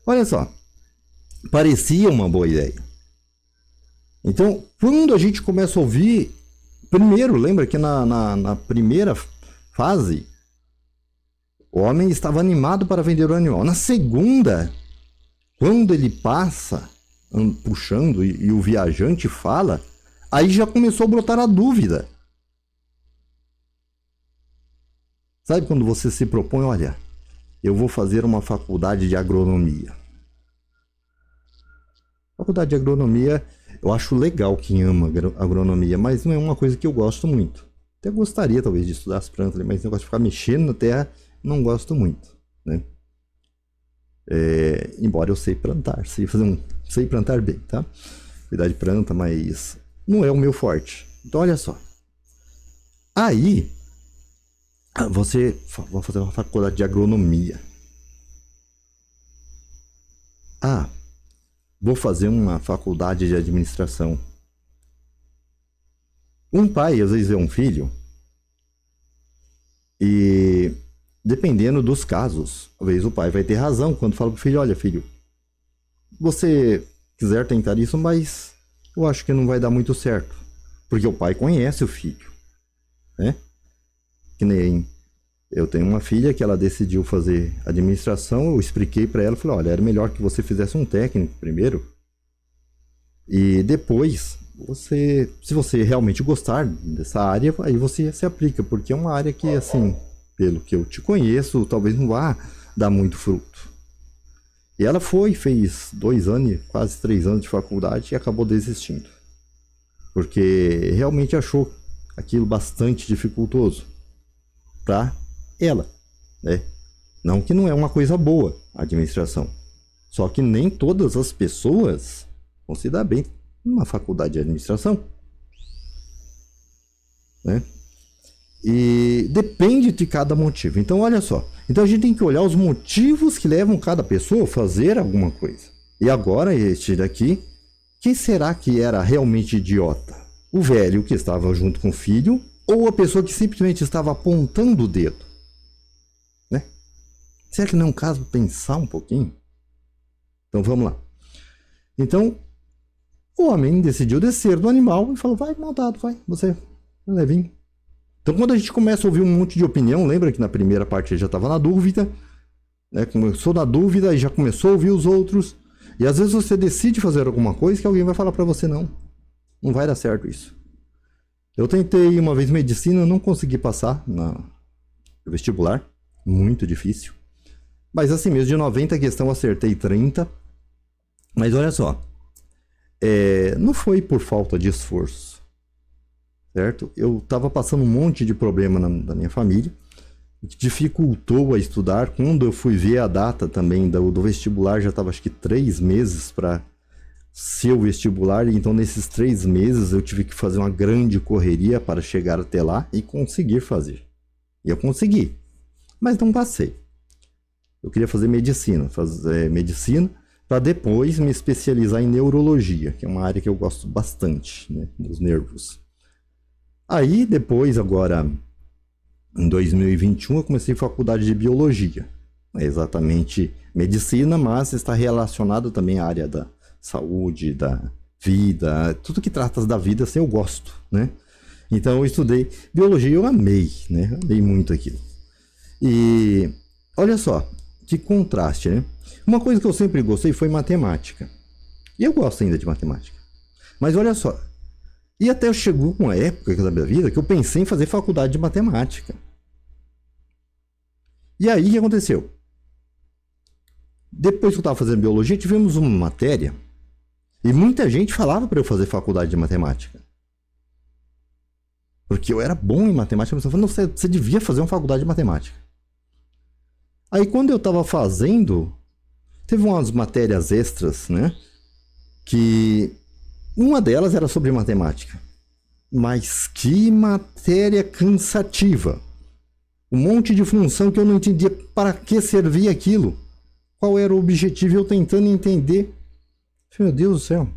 Olha só, parecia uma boa ideia. Então, quando a gente começa a ouvir, primeiro, lembra que na primeira fase, o homem estava animado para vender o animal. Na segunda, quando ele passa puxando e o viajante fala, aí já começou a brotar a dúvida. Sabe quando você se propõe, olha, eu vou fazer uma faculdade de agronomia. Faculdade de agronomia, eu acho legal quem ama agronomia, mas não é uma coisa que eu gosto muito. Até gostaria talvez de estudar as plantas, mas eu gosto de ficar mexendo na terra, não gosto muito, né? Embora eu sei plantar, sei plantar bem, tá? Cuidar de planta, mas não é o meu forte. Então olha só. Aí, vou fazer uma faculdade de agronomia. Vou fazer uma faculdade de administração. Um pai às vezes vê um filho e, dependendo dos casos, às vezes o pai vai ter razão quando fala pro filho, olha filho, você quiser tentar isso, mas eu acho que não vai dar muito certo. Porque o pai conhece o filho, né? Que nem eu tenho uma filha que ela decidiu fazer administração, eu expliquei para ela, falei, olha, era melhor que você fizesse um técnico primeiro e depois, se você realmente gostar dessa área, aí você se aplica, porque é uma área que, assim, pelo que eu te conheço, talvez não vá dar muito fruto. E ela fez 2 anos, quase 3 anos de faculdade e acabou desistindo, porque realmente achou aquilo bastante dificultoso para ela, né? Não que não é uma coisa boa a administração, só que nem todas as pessoas vão se dar bem numa faculdade de administração, né? E depende de cada motivo. Então olha só, então a gente tem que olhar os motivos que levam cada pessoa a fazer alguma coisa. E agora este daqui, quem será que era realmente idiota? O velho que estava junto com o filho ou a pessoa que simplesmente estava apontando o dedo? Né? Será que não é um caso pensar um pouquinho? Então vamos lá. Então, o homem decidiu descer do animal e falou, vai montado, vai, você, levinho. Então quando a gente começa a ouvir um monte de opinião, lembra que na primeira parte ele já estava na dúvida, né? Começou na dúvida e já começou a ouvir os outros. E às vezes você decide fazer alguma coisa que alguém vai falar para você, não vai dar certo isso. Eu tentei uma vez medicina, não consegui passar no vestibular, muito difícil. Mas assim mesmo, de 90 questão acertei 30. Mas olha só, não foi por falta de esforço, certo? Eu estava passando um monte de problema na minha família, que dificultou a estudar. Quando eu fui ver a data também do vestibular, já estava acho que 3 meses para ser o vestibular, então nesses 3 meses eu tive que fazer uma grande correria para chegar até lá e conseguir fazer. E eu consegui, mas não passei. Eu queria fazer medicina para depois me especializar em neurologia, que é uma área que eu gosto bastante, né, dos nervos. Aí depois, agora em 2021, eu comecei faculdade de biologia. É exatamente medicina, mas está relacionado também à área da saúde, da vida, tudo que trata da vida, assim, eu gosto, né? Então eu estudei biologia e eu amei, né? Amei muito aquilo. E olha só, que contraste, né? Uma coisa que eu sempre gostei foi matemática. E eu gosto ainda de matemática. Mas olha só, E até chegou uma época da minha vida que eu pensei em fazer faculdade de matemática. E aí o que aconteceu? Depois que eu estava fazendo biologia, tivemos uma matéria e muita gente falava para eu fazer faculdade de matemática. Porque eu era bom em matemática, mas eu falava, não, você devia fazer uma faculdade de matemática. Aí quando eu estava fazendo, teve umas matérias extras, né? Que uma delas era sobre matemática. Mas que matéria cansativa. Um monte de função que eu não entendia para que servia aquilo. Qual era o objetivo? Eu tentando entender. Meu Deus do céu.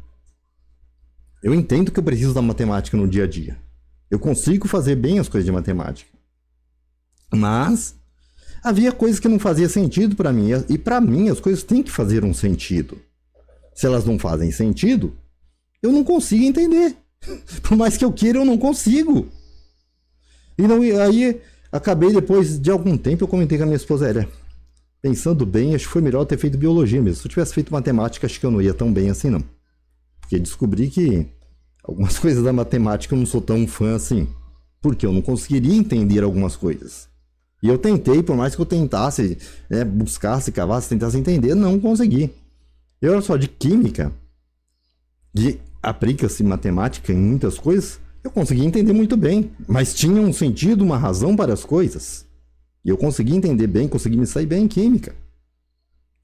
Eu entendo que eu preciso da matemática no dia a dia. Eu consigo fazer bem as coisas de matemática. Mas havia coisas que não faziam sentido para mim. E para mim as coisas têm que fazer um sentido. Se elas não fazem sentido, eu não consigo entender. Por mais que eu queira, eu não consigo. E não, aí acabei, depois de algum tempo, eu comentei com a minha esposa, pensando bem, acho que foi melhor ter feito biologia mesmo. Se eu tivesse feito matemática, acho que eu não ia tão bem assim, não. Porque descobri que algumas coisas da matemática eu não sou tão fã assim. Porque eu não conseguiria entender algumas coisas. E eu tentei, por mais que eu tentasse, buscasse, cavasse, tentasse entender, não consegui. E olha só, de química, aplica-se matemática em muitas coisas, eu consegui entender muito bem. Mas tinha um sentido, uma razão para as coisas. E eu consegui entender bem, consegui me sair bem em química.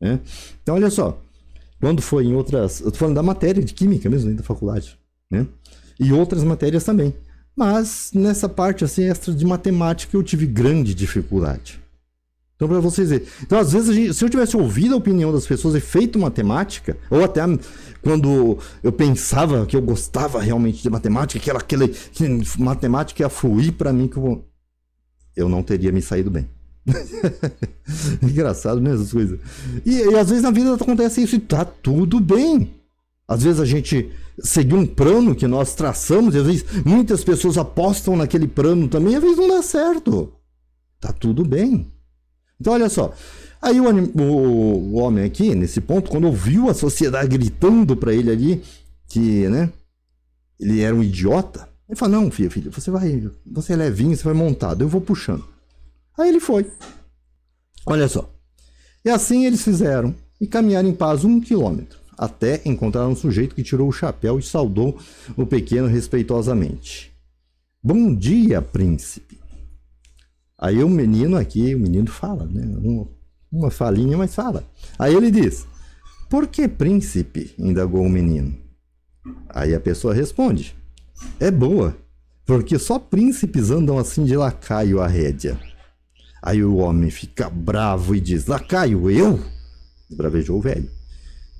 Né? Então, olha só. Quando foi em outras... Eu tô falando da matéria de química mesmo, da faculdade. Né? E outras matérias também. Mas, nessa parte assim, extra de matemática, eu tive grande dificuldade. Então, para vocês verem. Então, às vezes, se eu tivesse ouvido a opinião das pessoas e feito matemática, ou até quando eu pensava que eu gostava realmente de matemática, que matemática ia fluir para mim, que eu não teria me saído bem. Engraçado, né? Essas coisas. E às vezes na vida acontece isso e tá tudo bem. Às vezes a gente seguiu um plano que nós traçamos, e às vezes muitas pessoas apostam naquele plano também, e às vezes não dá certo. Tá tudo bem. Então, olha só. Aí o homem aqui, nesse ponto, quando ouviu a sociedade gritando pra ele ali que, né, ele era um idiota, ele falou, não, filho, você é levinho, você vai montado, eu vou puxando. Aí ele foi. Olha só. E assim eles fizeram, e caminharam em paz 1 quilômetro, até encontrar um sujeito que tirou o chapéu e saudou o pequeno respeitosamente. Bom dia, príncipe. Aí o menino fala, né? Uma falinha, mas fala. Aí ele diz, por que príncipe? Indagou o menino. Aí a pessoa responde, é boa, porque só príncipes andam assim de lacaio à rédea. Aí o homem fica bravo e diz, lacaio, eu? Esbravejou o velho.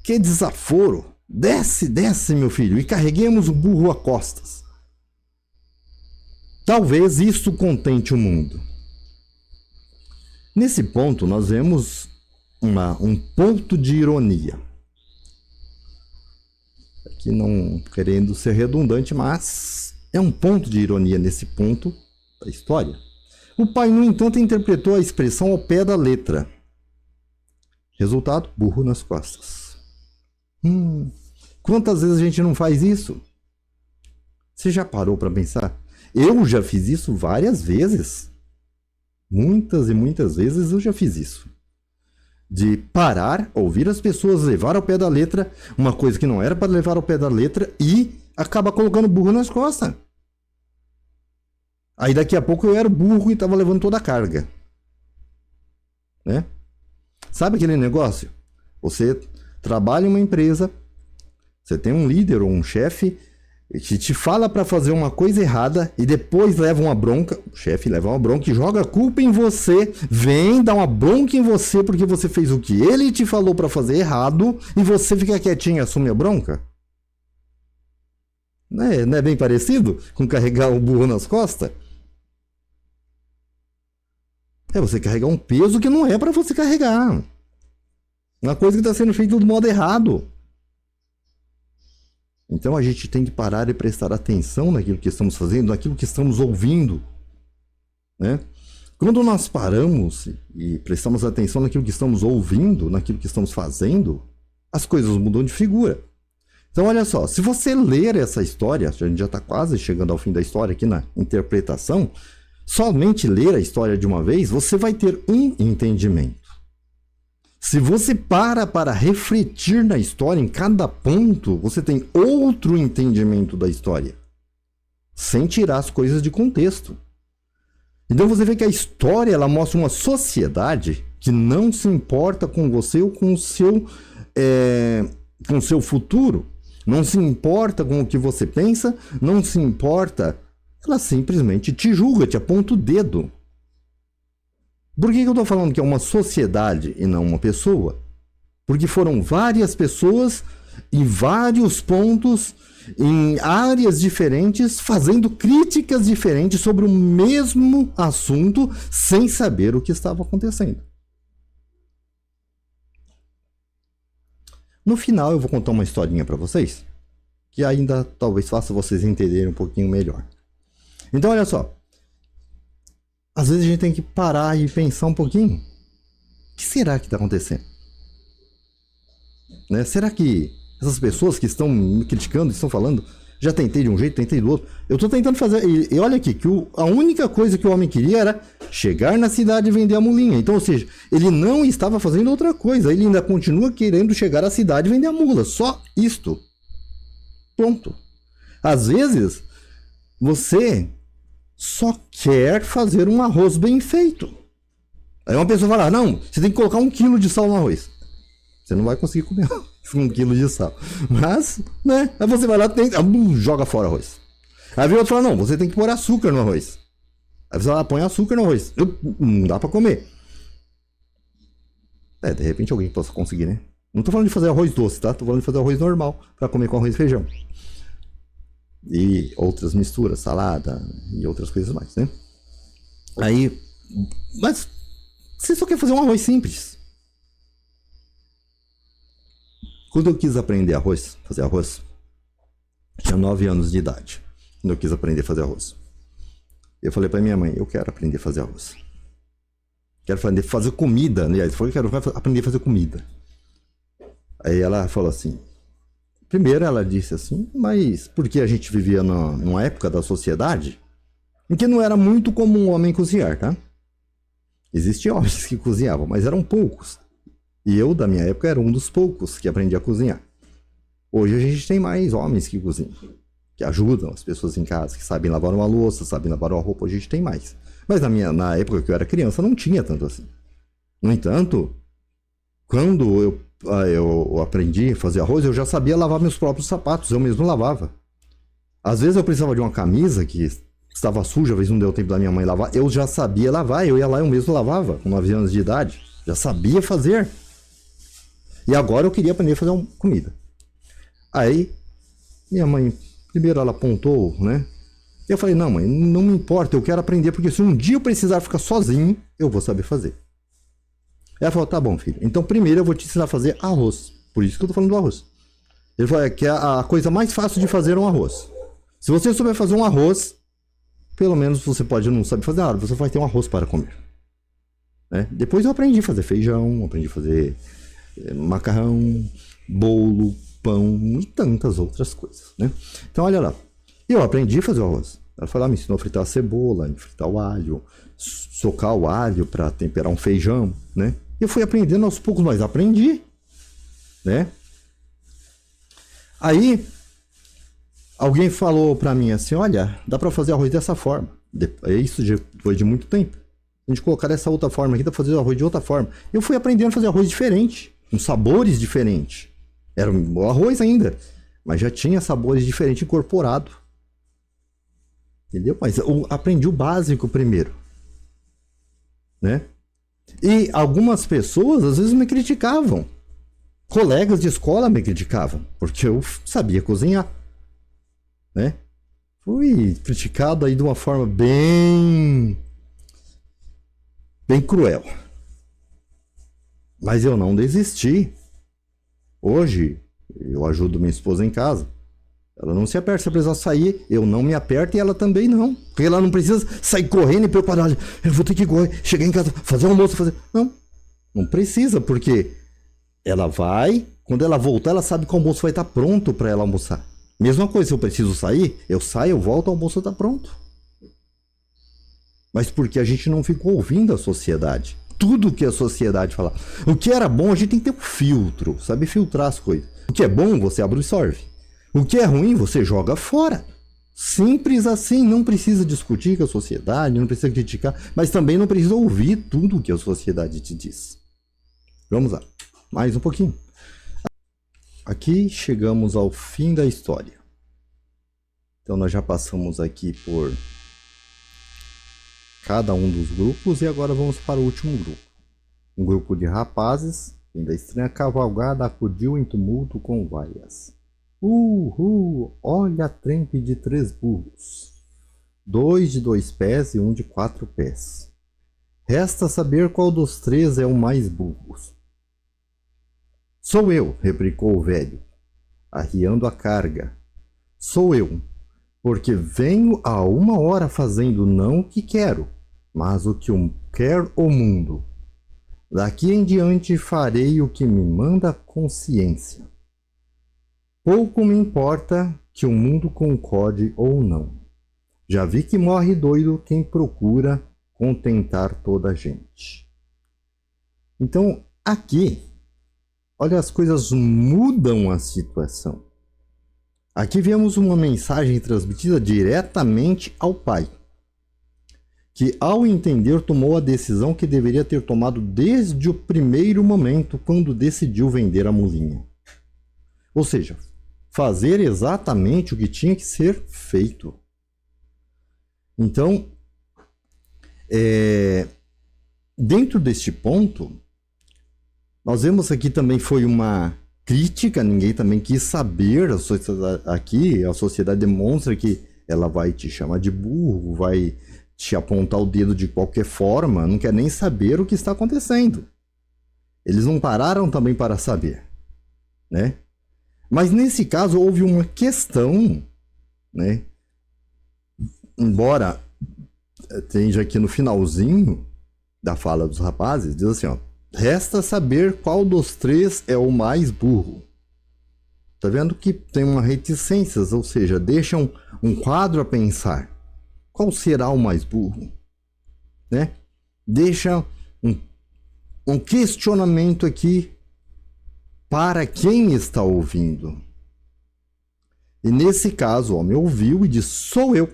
Que desaforo! Desce, meu filho, e carreguemos o burro a costas. Talvez isso contente o mundo. Nesse ponto, nós vemos um ponto de ironia. Aqui não querendo ser redundante, mas é um ponto de ironia nesse ponto da história. O pai, no entanto, interpretou a expressão ao pé da letra. Resultado, burro nas costas. Quantas vezes a gente não faz isso? Você já parou para pensar? Eu já fiz isso várias vezes. Muitas e muitas vezes eu já fiz isso. De parar, ouvir as pessoas levar ao pé da letra uma coisa que não era para levar ao pé da letra e acabar colocando burro nas costas. Aí daqui a pouco eu era burro e estava levando toda a carga. Né? Sabe aquele negócio? Você trabalha em uma empresa, você tem um líder ou um chefe que te fala para fazer uma coisa errada e depois leva uma bronca, o chefe leva uma bronca e joga a culpa em você, vem dar uma bronca em você porque você fez o que ele te falou para fazer errado e você fica quietinho e assume a bronca? Não é bem parecido com carregar um burro nas costas? É você carregar um peso que não é para você carregar. Uma coisa que está sendo feita do modo errado. Então a gente tem que parar e prestar atenção naquilo que estamos fazendo, naquilo que estamos ouvindo. Né? Quando nós paramos e prestamos atenção naquilo que estamos ouvindo, naquilo que estamos fazendo, as coisas mudam de figura. Então, olha só, se você ler essa história, a gente já está quase chegando ao fim da história aqui na interpretação, somente ler a história de uma vez, você vai ter um entendimento. Se você para refletir na história, em cada ponto, você tem outro entendimento da história, sem tirar as coisas de contexto. Então você vê que a história ela mostra uma sociedade que não se importa com você ou com o seu futuro. Não se importa com o que você pensa, não se importa, ela simplesmente te julga, te aponta o dedo. Por que eu estou falando que é uma sociedade e não uma pessoa? Porque foram várias pessoas em vários pontos, em áreas diferentes, fazendo críticas diferentes sobre o mesmo assunto, sem saber o que estava acontecendo. No final eu vou contar uma historinha para vocês, que ainda talvez faça vocês entenderem um pouquinho melhor. Então olha só, às vezes a gente tem que parar e pensar um pouquinho. O que será que está acontecendo? Né? Será que essas pessoas que estão me criticando, estão falando, já tentei de um jeito, tentei do outro. Eu estou tentando fazer, e olha aqui, que a única coisa que o homem queria era chegar na cidade e vender a mulinha. Então, ou seja, ele não estava fazendo outra coisa, ele ainda continua querendo chegar à cidade e vender a mula. Só isto. Pronto. Às vezes, você só quer fazer um arroz bem feito. Aí uma pessoa fala, não, você tem que colocar 1 quilo de sal no arroz. Você não vai conseguir comer 1 quilo de sal. Mas, né, aí você vai lá e joga fora o arroz. Aí vem outro e fala, não, você tem que pôr açúcar no arroz. Aí você vai lá, põe açúcar no arroz. Não dá pra comer. De repente alguém possa conseguir, né? Não tô falando de fazer arroz doce, tá? Tô falando de fazer arroz normal, pra comer com arroz e feijão. E outras misturas, salada e outras coisas mais, né? Aí, mas você só quer fazer um arroz simples. Quando eu quis aprender fazer arroz, tinha 9 anos de idade. Quando eu quis aprender a fazer arroz, eu falei pra minha mãe, eu quero aprender a fazer arroz. Quero aprender a fazer comida, aliás, eu quero aprender a fazer comida. Aí ela falou assim, primeiro ela disse assim, mas porque a gente vivia numa época da sociedade em que não era muito comum um homem cozinhar, tá? Existiam homens que cozinhavam, mas eram poucos. E eu, da minha época, era um dos poucos que aprendi a cozinhar. Hoje a gente tem mais homens que cozinham, que ajudam as pessoas em casa, que sabem lavar uma louça, sabem lavar uma roupa, hoje a gente tem mais. Mas na época que eu era criança, não tinha tanto assim. No entanto, quando eu aprendi a fazer arroz, eu já sabia lavar meus próprios sapatos, eu mesmo lavava. Às vezes eu precisava de uma camisa que estava suja, às vezes não deu tempo da minha mãe lavar, eu já sabia lavar, eu ia lá e eu mesmo lavava, com 9 anos de idade, já sabia fazer. E agora eu queria aprender a fazer uma comida. Aí, minha mãe, primeiro ela apontou, né? Eu falei, não mãe, não me importa, eu quero aprender, porque se um dia eu precisar ficar sozinho, eu vou saber fazer. Ela falou, tá bom filho, então primeiro eu vou te ensinar a fazer arroz. Por isso que eu tô falando do arroz. Ele falou, que a coisa mais fácil de fazer é um arroz. Se você souber fazer um arroz, pelo menos você pode não saber fazer nada, você vai ter um arroz para comer. Né? Depois eu aprendi a fazer feijão, aprendi a fazer macarrão, bolo, pão e tantas outras coisas, né? Então olha lá, eu aprendi a fazer o arroz. Ela falou, me ensinou a fritar a cebola, a fritar o alho, socar o alho para temperar um feijão, né? Eu fui aprendendo aos poucos, mas aprendi, né? Aí alguém falou para mim assim, olha, dá para fazer arroz dessa forma. Isso depois de muito tempo. A gente colocar essa outra forma aqui, dá pra fazer o arroz de outra forma. Eu fui aprendendo a fazer arroz diferente, com sabores diferentes. Era o arroz ainda, mas já tinha sabores diferentes incorporados. Entendeu? Mas eu aprendi o básico primeiro, né? E algumas pessoas às vezes me criticavam. Colegas de escola me criticavam, porque eu sabia cozinhar, né? Fui criticado aí de uma forma bem cruel. Mas eu não desisti. Hoje, eu ajudo minha esposa em casa. Ela não se aperta, se precisar sair, eu não me aperto e ela também não. Porque ela não precisa sair correndo e preparar. Eu vou ter que chegar em casa, fazer um almoço, fazer... Não precisa, porque Ela vai, quando ela voltar, ela sabe que o almoço vai estar pronto para ela almoçar. Mesma coisa, se eu preciso sair, eu saio, eu volto, o almoço está pronto. Mas porque a gente não ficou ouvindo a sociedade. Tudo que a sociedade fala. O que era bom, a gente tem que ter um filtro, saber filtrar as coisas. O que é bom, você absorve. O que é ruim, você joga fora. Simples assim, não precisa discutir com a sociedade, não precisa criticar, mas também não precisa ouvir tudo que a sociedade te diz. Vamos lá, mais um pouquinho. Aqui chegamos ao fim da história. Então nós já passamos aqui por cada um dos grupos e agora vamos para o último grupo. Um grupo de rapazes, fim da estranha cavalgada acudiu em tumulto com vaias. Olha a trempe de 3 burros, 2 de 2 pés e 1 de 4 pés. Resta saber qual dos 3 é o mais burro. Sou eu, replicou o velho, arriando a carga. Sou eu, porque venho há 1 hora fazendo não o que quero, mas o que quer o mundo. Daqui em diante farei o que me manda a consciência. Pouco me importa que o mundo concorde ou não. Já vi que morre doido quem procura contentar toda a gente. Então, aqui, olha, as coisas mudam a situação. Aqui vemos uma mensagem transmitida diretamente ao pai, que ao entender tomou a decisão que deveria ter tomado desde o primeiro momento quando decidiu vender a mulinha. Ou seja, fazer exatamente o que tinha que ser feito. Então, dentro deste ponto, nós vemos aqui também foi uma crítica, ninguém também quis saber, aqui a sociedade demonstra que ela vai te chamar de burro, vai te apontar o dedo de qualquer forma, não quer nem saber o que está acontecendo. Eles não pararam também para saber, né? Mas nesse caso houve uma questão, né? Embora esteja aqui no finalzinho da fala dos rapazes, diz assim, ó, resta saber qual dos 3 é o mais burro. Tá vendo que tem uma reticência, ou seja, deixam um quadro a pensar. Qual será o mais burro? Né? Deixa um questionamento aqui para quem está ouvindo. E nesse caso, o homem ouviu e disse, sou eu.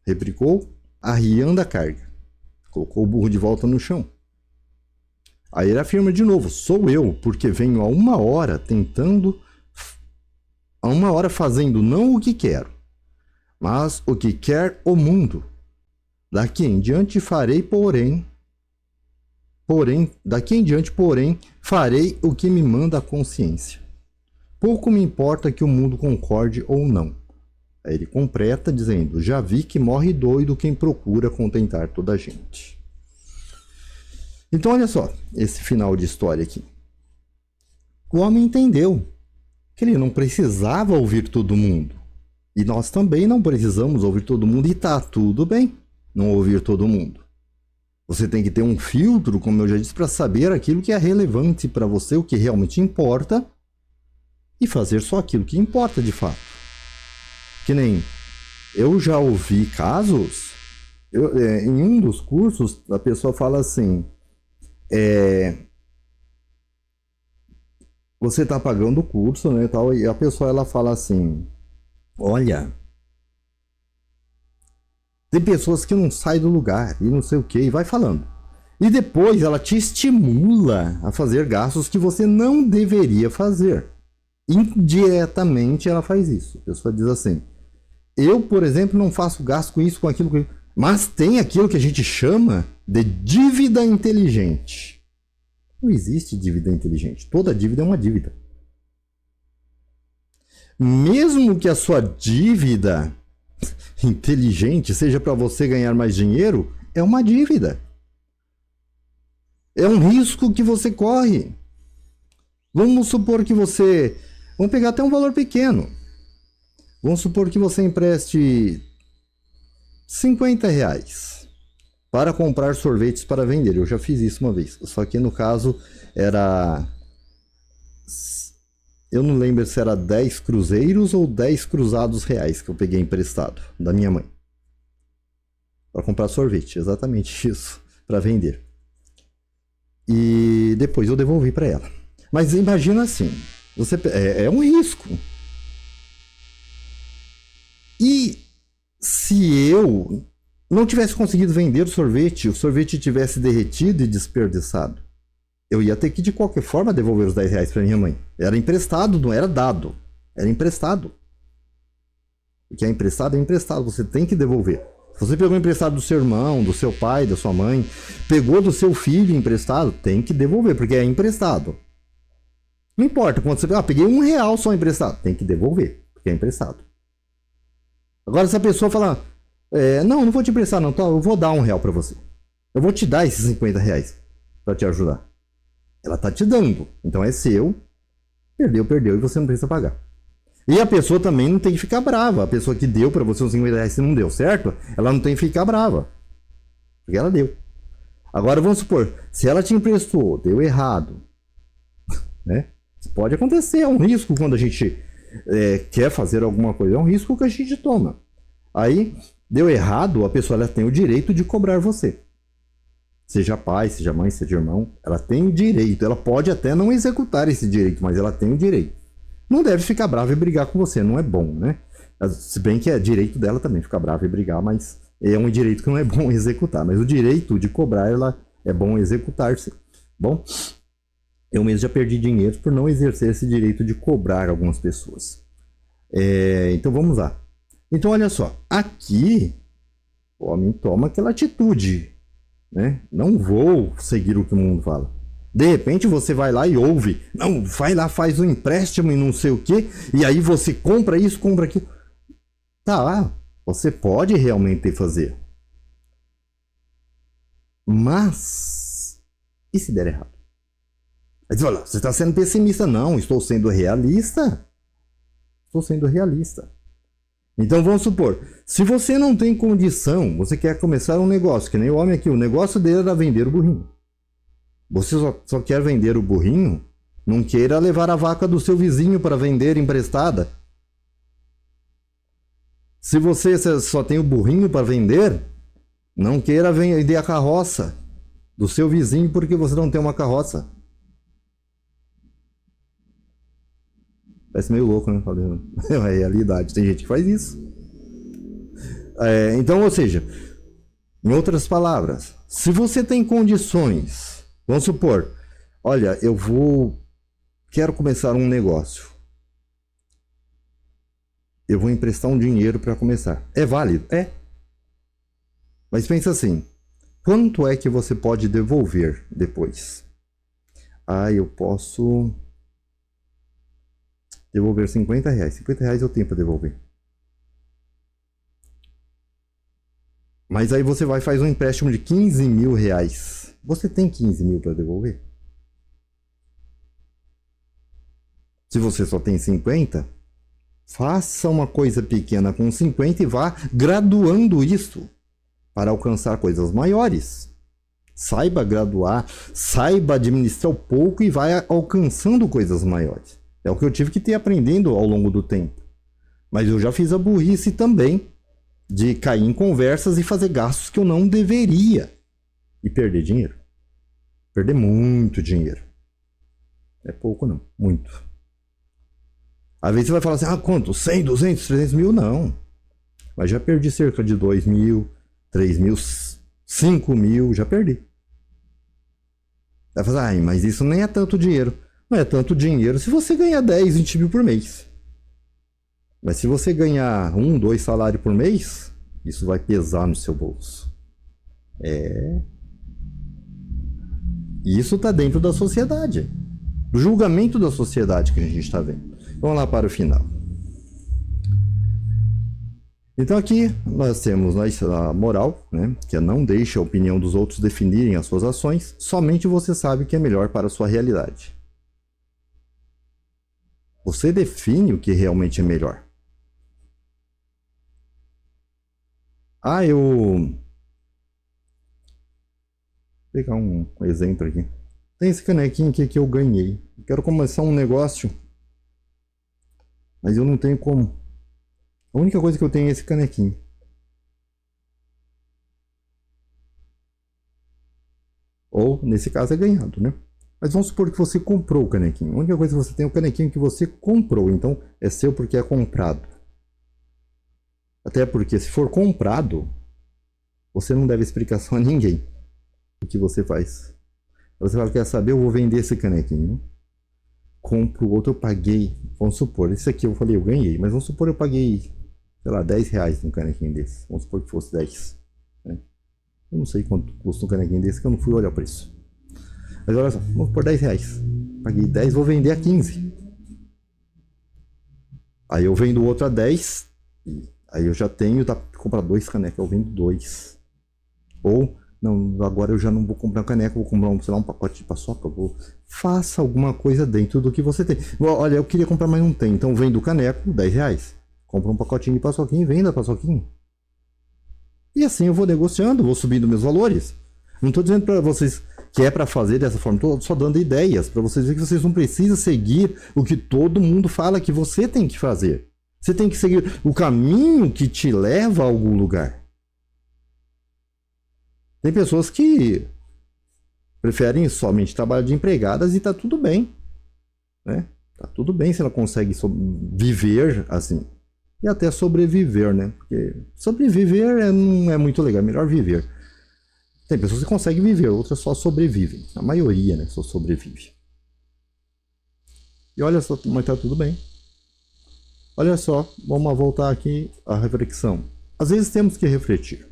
Replicou, arriando a carga. Colocou o burro de volta no chão. Aí ele afirma de novo, sou eu, porque venho há 1 hora tentando, há 1 hora fazendo não o que quero, mas o que quer o mundo. Daqui em diante farei, porém, farei o que me manda a consciência. Pouco me importa que o mundo concorde ou não. Aí ele completa dizendo, já vi que morre doido quem procura contentar toda a gente. Então olha só, esse final de história aqui. O homem entendeu que ele não precisava ouvir todo mundo. E nós também não precisamos ouvir todo mundo e tá tudo bem não ouvir todo mundo. Você tem que ter um filtro, como eu já disse, para saber aquilo que é relevante para você, o que realmente importa, e fazer só aquilo que importa de fato. Que nem eu já ouvi casos, em um dos cursos, a pessoa fala assim, você está pagando o curso, né, tal, e a pessoa ela fala assim, olha, tem pessoas que não saem do lugar e não sei o que, e vai falando. E depois ela te estimula a fazer gastos que você não deveria fazer. Indiretamente ela faz isso. A pessoa diz assim, eu, por exemplo, não faço gasto com isso, com aquilo, mas tem aquilo que a gente chama de dívida inteligente. Não existe dívida inteligente. Toda dívida é uma dívida. Mesmo que a sua dívida inteligente seja para você ganhar mais dinheiro, é uma dívida. É um risco que você corre. Vamos supor que você... Vamos pegar até um valor pequeno. Vamos supor que você empreste R$50. para comprar sorvetes para vender. Eu já fiz isso uma vez. Só que no caso era... Eu não lembro se era 10 cruzeiros ou 10 cruzados reais que eu peguei emprestado da minha mãe. Para comprar sorvete, exatamente isso, para vender. E depois eu devolvi para ela. Mas imagina assim, é um risco. E se eu não tivesse conseguido vender o sorvete tivesse derretido e desperdiçado, eu ia ter que de qualquer forma devolver os 10 reais para minha mãe. Era emprestado, não era dado. Era emprestado. O que é emprestado é emprestado, você tem que devolver. Se você pegou emprestado do seu irmão, do seu pai, da sua mãe, pegou do seu filho emprestado, tem que devolver, porque é emprestado. Não importa, quando você peguei R$1 só emprestado, tem que devolver, porque é emprestado. Agora se a pessoa falar, não vou te emprestar não, tá, eu vou dar R$1 para você. Eu vou te dar esses 50 reais para te ajudar. Ela tá te dando, então é seu, perdeu e você não precisa pagar. E a pessoa também não tem que ficar brava. A pessoa que deu para você os 50 reais e não deu certo, ela não tem que ficar brava. Porque ela deu. Agora vamos supor, se ela te emprestou, deu errado, né? Pode acontecer, é um risco quando a gente quer fazer alguma coisa, é um risco que a gente toma. Aí, deu errado, a pessoa ela tem o direito de cobrar você. Seja pai, seja mãe, seja irmão, ela tem o direito. Ela pode até não executar esse direito, mas ela tem o direito. Não deve ficar brava e brigar com você, não é bom, né? Se bem que é direito dela também ficar brava e brigar, mas é um direito que não é bom executar. Mas o direito de cobrar, ela é bom executar-se. Bom, eu mesmo já perdi dinheiro por não exercer esse direito de cobrar algumas pessoas. Então vamos lá. Então olha só, aqui o homem toma aquela atitude, né? Não vou seguir o que o mundo fala. De repente você vai lá e ouve, não, vai lá, faz um empréstimo e não sei o que, e aí você compra isso, compra aquilo. Tá, você pode realmente fazer. Mas, e se der errado? Aí você fala, você está sendo pessimista. Não, estou sendo realista. Estou sendo realista. Então vamos supor, se você não tem condição, você quer começar um negócio, que nem o homem aqui, o negócio dele era vender o burrinho. Você só quer vender o burrinho? Não queira levar a vaca do seu vizinho para vender emprestada. Se você só tem o burrinho para vender, não queira vender a carroça do seu vizinho porque você não tem uma carroça. Parece meio louco, né? É a realidade. Tem gente que faz isso. Então, ou seja, em outras palavras, se você tem condições, vamos supor, olha, quero começar um negócio. Eu vou emprestar um dinheiro para começar. É válido? É. Mas pensa assim, quanto é que você pode devolver depois? Eu posso devolver 50 reais. 50 reais eu tenho para devolver. Mas aí você vai e faz um empréstimo de 15 mil reais. Você tem 15 mil para devolver? Se você só tem 50, faça uma coisa pequena com 50 e vá graduando isso para alcançar coisas maiores. Saiba graduar, saiba administrar o pouco e vai alcançando coisas maiores. É o que eu tive que ter aprendendo ao longo do tempo. Mas eu já fiz a burrice também de cair em conversas e fazer gastos que eu não deveria. E perder dinheiro. Perder muito dinheiro. É pouco não, muito. Às vezes você vai falar assim, quanto? 100, 200, 300 mil? Não. Mas já perdi cerca de 2 mil, 3 mil, 5 mil, já perdi. Vai falar, mas isso nem é tanto dinheiro. Não é tanto dinheiro se você ganhar 10, 20 mil por mês. Mas se você ganhar 1, 2 salários por mês, isso vai pesar no seu bolso. Isso está dentro da sociedade. Do julgamento da sociedade que a gente está vendo. Vamos lá para o final. Então aqui nós temos a moral, né, que é não deixe a opinião dos outros definirem as suas ações, somente você sabe o que é melhor para a sua realidade. Você define o que realmente é melhor. pegar um exemplo aqui. Tem esse canequinho aqui que eu ganhei. Eu quero começar um negócio, mas eu não tenho como. A única coisa que eu tenho é esse canequinho. Ou, nesse caso, é ganhado, né? Mas vamos supor que você comprou o canequinho. A única coisa que você tem é o canequinho que você comprou. Então, é seu porque é comprado. Até porque, se for comprado, você não deve explicação a ninguém o que você faz. Você fala, quer saber? Eu vou vender esse canequinho. Compro o outro, eu paguei. Vamos supor, esse aqui eu falei, eu ganhei. Mas vamos supor, eu paguei, sei lá, 10 reais num canequinho desse. Vamos supor que fosse 10. Né? Eu não sei quanto custa um canequinho desse, que eu não fui olhar o preço. Mas olha só, vamos por 10 reais. Paguei 10, vou vender a 15. Aí eu vendo o outro a 10. Aí eu já tenho, dá pra comprar 2 canecas, eu vendo 2. Ou, não, agora eu já não vou comprar caneca, vou comprar sei lá, um pacote de paçoca. Faça alguma coisa dentro do que você tem. Olha, eu queria comprar, mas não tem. Então vendo o caneco, 10 reais. Compra um pacotinho de paçoquinha e venda a paçoquinha. E assim eu vou negociando, vou subindo meus valores. Não estou dizendo para vocês que é para fazer dessa forma, estou só dando ideias para vocês verem que vocês não precisam seguir o que todo mundo fala que você tem que fazer. Você tem que seguir o caminho que te leva a algum lugar. Tem pessoas que preferem somente trabalhar de empregadas e está tudo bem. Né? Tá tudo bem se ela consegue viver assim. E até sobreviver, né? Porque sobreviver não é muito legal, é melhor viver. Tem pessoas que conseguem viver, outras só sobrevivem. A maioria, né? Só sobrevive. E olha só, mas tá tudo bem. Olha só, vamos voltar aqui à reflexão. Às vezes temos que refletir.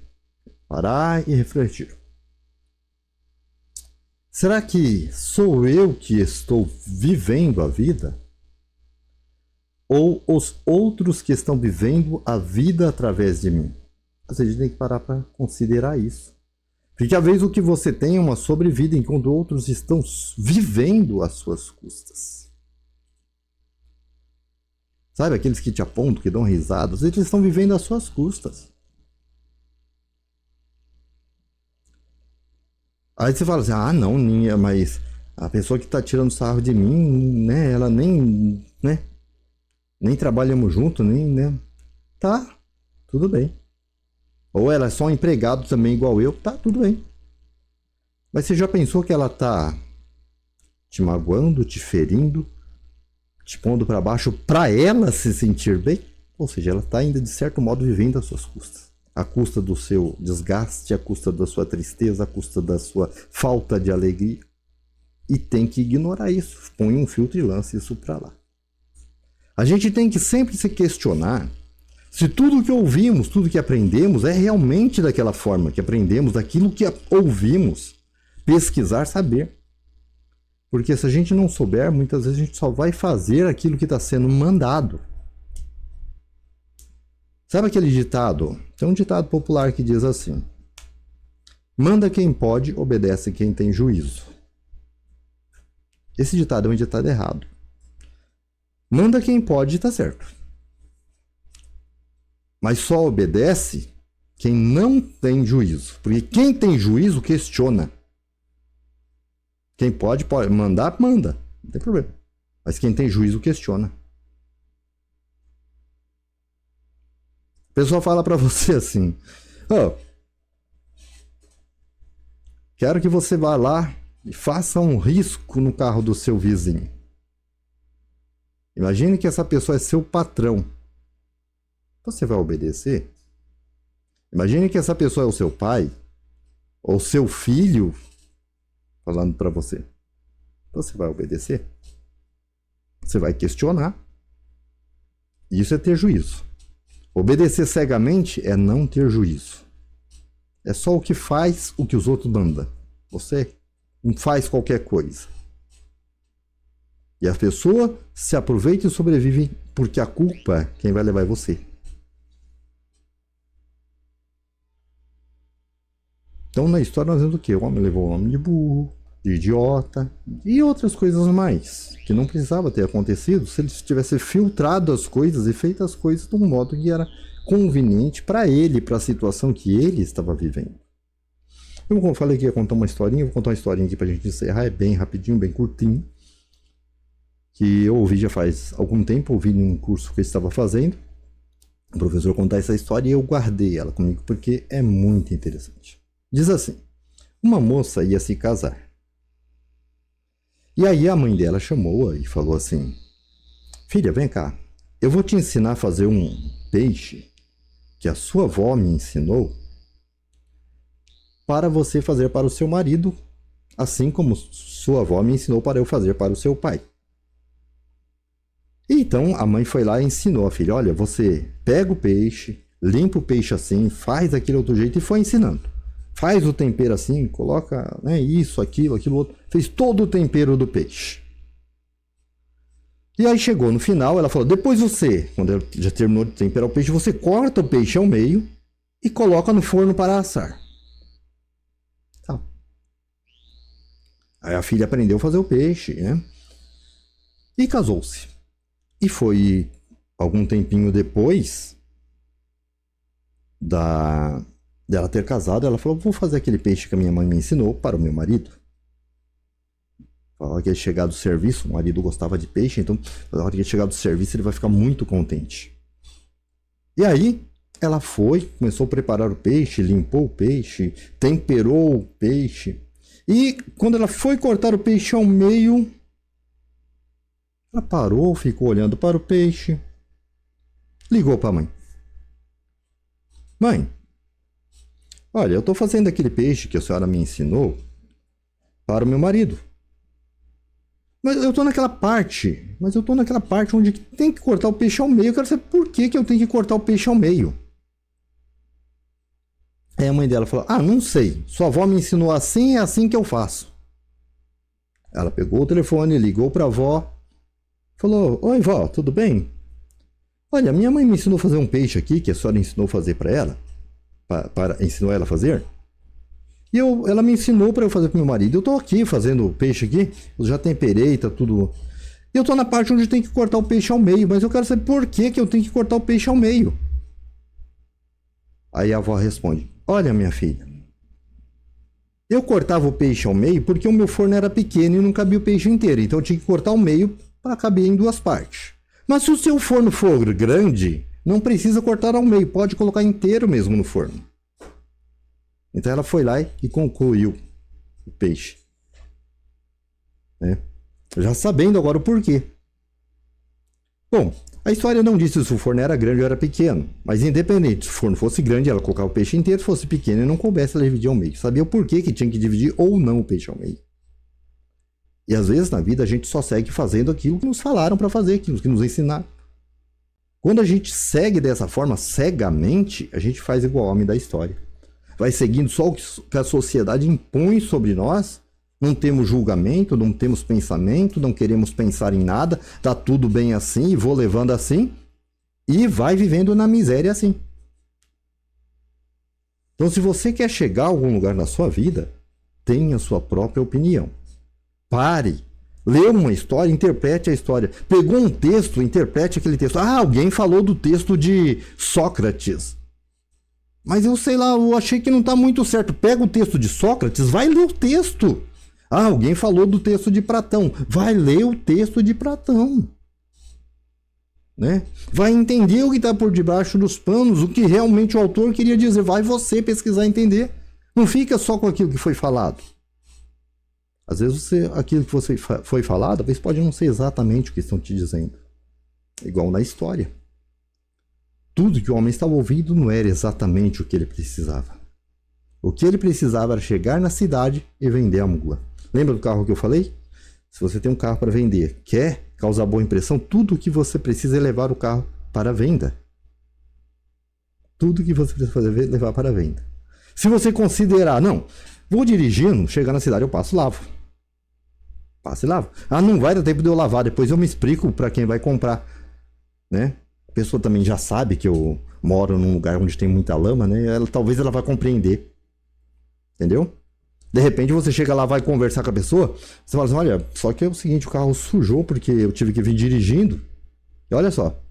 Parar e refletir. Será que sou eu que estou vivendo a vida? Ou os outros que estão vivendo a vida através de mim? Às vezes a gente tem que parar para considerar isso. Porque às vezes o que você tem é uma sobrevida enquanto outros estão vivendo às suas custas. Sabe, aqueles que te apontam, que dão risadas, eles estão vivendo às suas custas. Aí você fala assim, ah não, Ninha, mas a pessoa que está tirando sarro de mim, né, ela nem trabalhamos junto, nem, né? Tá, tudo bem. Ou ela é só um empregado também igual eu, tá, tudo bem. Mas você já pensou que ela tá te magoando, te ferindo, te pondo para baixo para ela se sentir bem? Ou seja, ela tá ainda de certo modo vivendo às suas custas. À custa do seu desgaste, à custa da sua tristeza, à custa da sua falta de alegria. E tem que ignorar isso. Põe um filtro e lance isso para lá. A gente tem que sempre se questionar se tudo que ouvimos, tudo que aprendemos é realmente daquela forma que aprendemos, daquilo que ouvimos. Pesquisar, saber. Porque se a gente não souber, muitas vezes a gente só vai fazer aquilo que está sendo mandado. Sabe aquele ditado? Tem um ditado popular que diz assim: manda quem pode, obedece quem tem juízo. Esse ditado é um ditado errado. Manda quem pode, tá certo. Mas só obedece quem não tem juízo. Porque quem tem juízo questiona. Quem pode mandar, manda. Não tem problema. Mas quem tem juízo questiona. O pessoal fala pra você assim: oh, quero que você vá lá e faça um risco no carro do seu vizinho. Imagine que essa pessoa é seu patrão. Você vai obedecer? Imagine que essa pessoa é o seu pai ou seu filho falando para você. Você vai obedecer? Você vai questionar. Isso é ter juízo. Obedecer cegamente é não ter juízo. É só o que faz o que os outros mandam. Você não faz qualquer coisa. E a pessoa se aproveita e sobrevive porque a culpa, quem vai levar é você. Então na história nós vemos o quê? O homem levou o homem de burro, de idiota e outras coisas mais. Que não precisava ter acontecido se ele tivesse filtrado as coisas e feito as coisas de um modo que era conveniente para ele, para a situação que ele estava vivendo. Eu falei que ia contar uma historinha, vou contar uma historinha aqui pra gente encerrar, é bem rapidinho, bem curtinho. Que eu ouvi já faz algum tempo, ouvi em um curso que eu estava fazendo, o professor contar essa história e eu guardei ela comigo porque é muito interessante. Diz assim, uma moça ia se casar. E aí a mãe dela chamou-a e falou assim, filha, vem cá, eu vou te ensinar a fazer um peixe que a sua avó me ensinou para você fazer para o seu marido, assim como sua avó me ensinou para eu fazer para o seu pai. Então a mãe foi lá e ensinou a filha, olha, você pega o peixe, limpa o peixe assim, faz aquele outro jeito e foi ensinando. Faz o tempero assim, coloca isso, aquilo outro. Fez todo o tempero do peixe. E aí chegou no final, ela falou, depois você, quando ela já terminou de temperar o peixe, você corta o peixe ao meio e coloca no forno para assar. Tá. Aí a filha aprendeu a fazer o peixe, né? E casou-se. E foi algum tempinho depois dela ter casado, ela falou, vou fazer aquele peixe que a minha mãe me ensinou para o meu marido. Falava que ele chegar do serviço, o marido gostava de peixe, então na hora que ele chegar do serviço ele vai ficar muito contente. E aí ela foi, começou a preparar o peixe, limpou o peixe, temperou o peixe. E quando ela foi cortar o peixe ao meio, ela parou, ficou olhando para o peixe, ligou para a mãe. Mãe, olha, eu estou fazendo aquele peixe que a senhora me ensinou para o meu marido. Mas eu estou naquela parte onde tem que cortar o peixe ao meio. Eu quero saber por que eu tenho que cortar o peixe ao meio. Aí a mãe dela falou, não sei, sua avó me ensinou assim, é assim que eu faço. Ela pegou o telefone, ligou para a avó, falou, oi vó, tudo bem? Olha, minha mãe me ensinou a fazer um peixe aqui, que a senhora ensinou a fazer para ela, ensinou ela a fazer. E ela me ensinou para eu fazer para meu marido. Eu estou aqui fazendo o peixe aqui, eu já temperei, tá tudo. E eu estou na parte onde tem que cortar o peixe ao meio, mas eu quero saber por que eu tenho que cortar o peixe ao meio. Aí a avó responde, olha minha filha, eu cortava o peixe ao meio porque o meu forno era pequeno e não cabia o peixe inteiro, então eu tinha que cortar ao meio para caber em duas partes. Mas se o seu forno for grande, não precisa cortar ao meio, pode colocar inteiro mesmo no forno. Então ela foi lá e concluiu o peixe. Né? Já sabendo agora o porquê. Bom, a história não disse se o forno era grande ou era pequeno. Mas independente, se o forno fosse grande, ela colocava o peixe inteiro. Se fosse pequeno e não coubesse, ela dividia ao meio. Sabia o porquê que tinha que dividir ou não o peixe ao meio. E às vezes na vida a gente só segue fazendo aquilo que nos falaram para fazer, aquilo que nos ensinaram. Quando a gente segue dessa forma, cegamente, a gente faz igual ao homem da história. Vai seguindo só o que a sociedade impõe sobre nós, não temos julgamento, não temos pensamento, não queremos pensar em nada, tá tudo bem assim, vou levando assim, e vai vivendo na miséria assim. Então, se você quer chegar a algum lugar na sua vida, tenha a sua própria opinião. Pare, lê uma história, interprete a história. Pegou um texto, interprete aquele texto. Alguém falou do texto de Sócrates. Mas eu sei lá, eu achei que não está muito certo. Pega o texto de Sócrates, vai ler o texto. Alguém falou do texto de Platão. Vai ler o texto de Platão. Né? Vai entender o que está por debaixo dos panos, o que realmente o autor queria dizer. Vai você pesquisar e entender. Não fica só com aquilo que foi falado. Às vezes aquilo que foi falado, às vezes pode não ser exatamente o que estão te dizendo. Igual na história. Tudo que o homem estava ouvindo não era exatamente o que ele precisava. O que ele precisava era chegar na cidade e vender a mula. Lembra do carro que eu falei? Se você tem um carro para vender, quer causar boa impressão, tudo o que você precisa é levar o carro para a venda. Tudo que você precisa fazer é levar para a venda. Se você considerar, não, vou dirigindo, chegar na cidade eu passo e lavo. Passo e lavo. Não vai dar tempo de eu lavar, depois eu me explico para quem vai comprar, né? A pessoa também já sabe que eu moro num lugar onde tem muita lama, né? Talvez ela vá compreender. Entendeu? De repente você chega lá, vai conversar com a pessoa, você fala assim, olha, só que é o seguinte, o carro sujou porque eu tive que vir dirigindo. E olha só,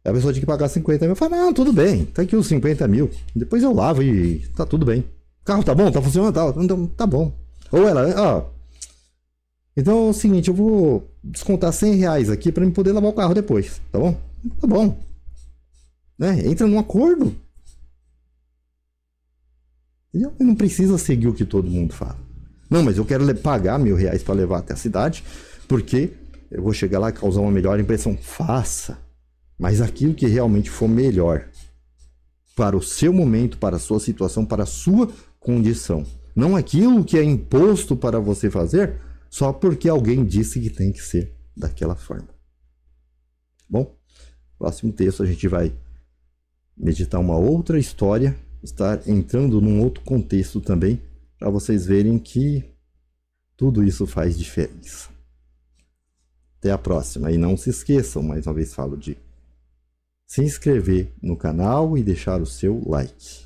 a pessoa tinha que pagar 50 mil. Eu falo, não, tudo bem, tá aqui os 50 mil. Depois eu lavo e tá tudo bem. O carro tá bom? Tá funcionando? Tá, então tá bom. Ou ela, ó, então é o seguinte, eu vou descontar R$ 100 aqui pra eu poder lavar o carro depois, tá bom? Tá bom. Né? Entra num acordo. E não precisa seguir o que todo mundo fala. Não, mas eu quero pagar R$ 1.000 para levar até a cidade, porque eu vou chegar lá e causar uma melhor impressão. Faça. Mas aquilo que realmente for melhor para o seu momento, para a sua situação, para a sua condição. Não aquilo que é imposto para você fazer só porque alguém disse que tem que ser daquela forma. Bom, próximo texto a gente vai meditar uma outra história, estar entrando num outro contexto também, para vocês verem que tudo isso faz diferença. Até a próxima. E não se esqueçam, mais uma vez falo de se inscrever no canal e deixar o seu like.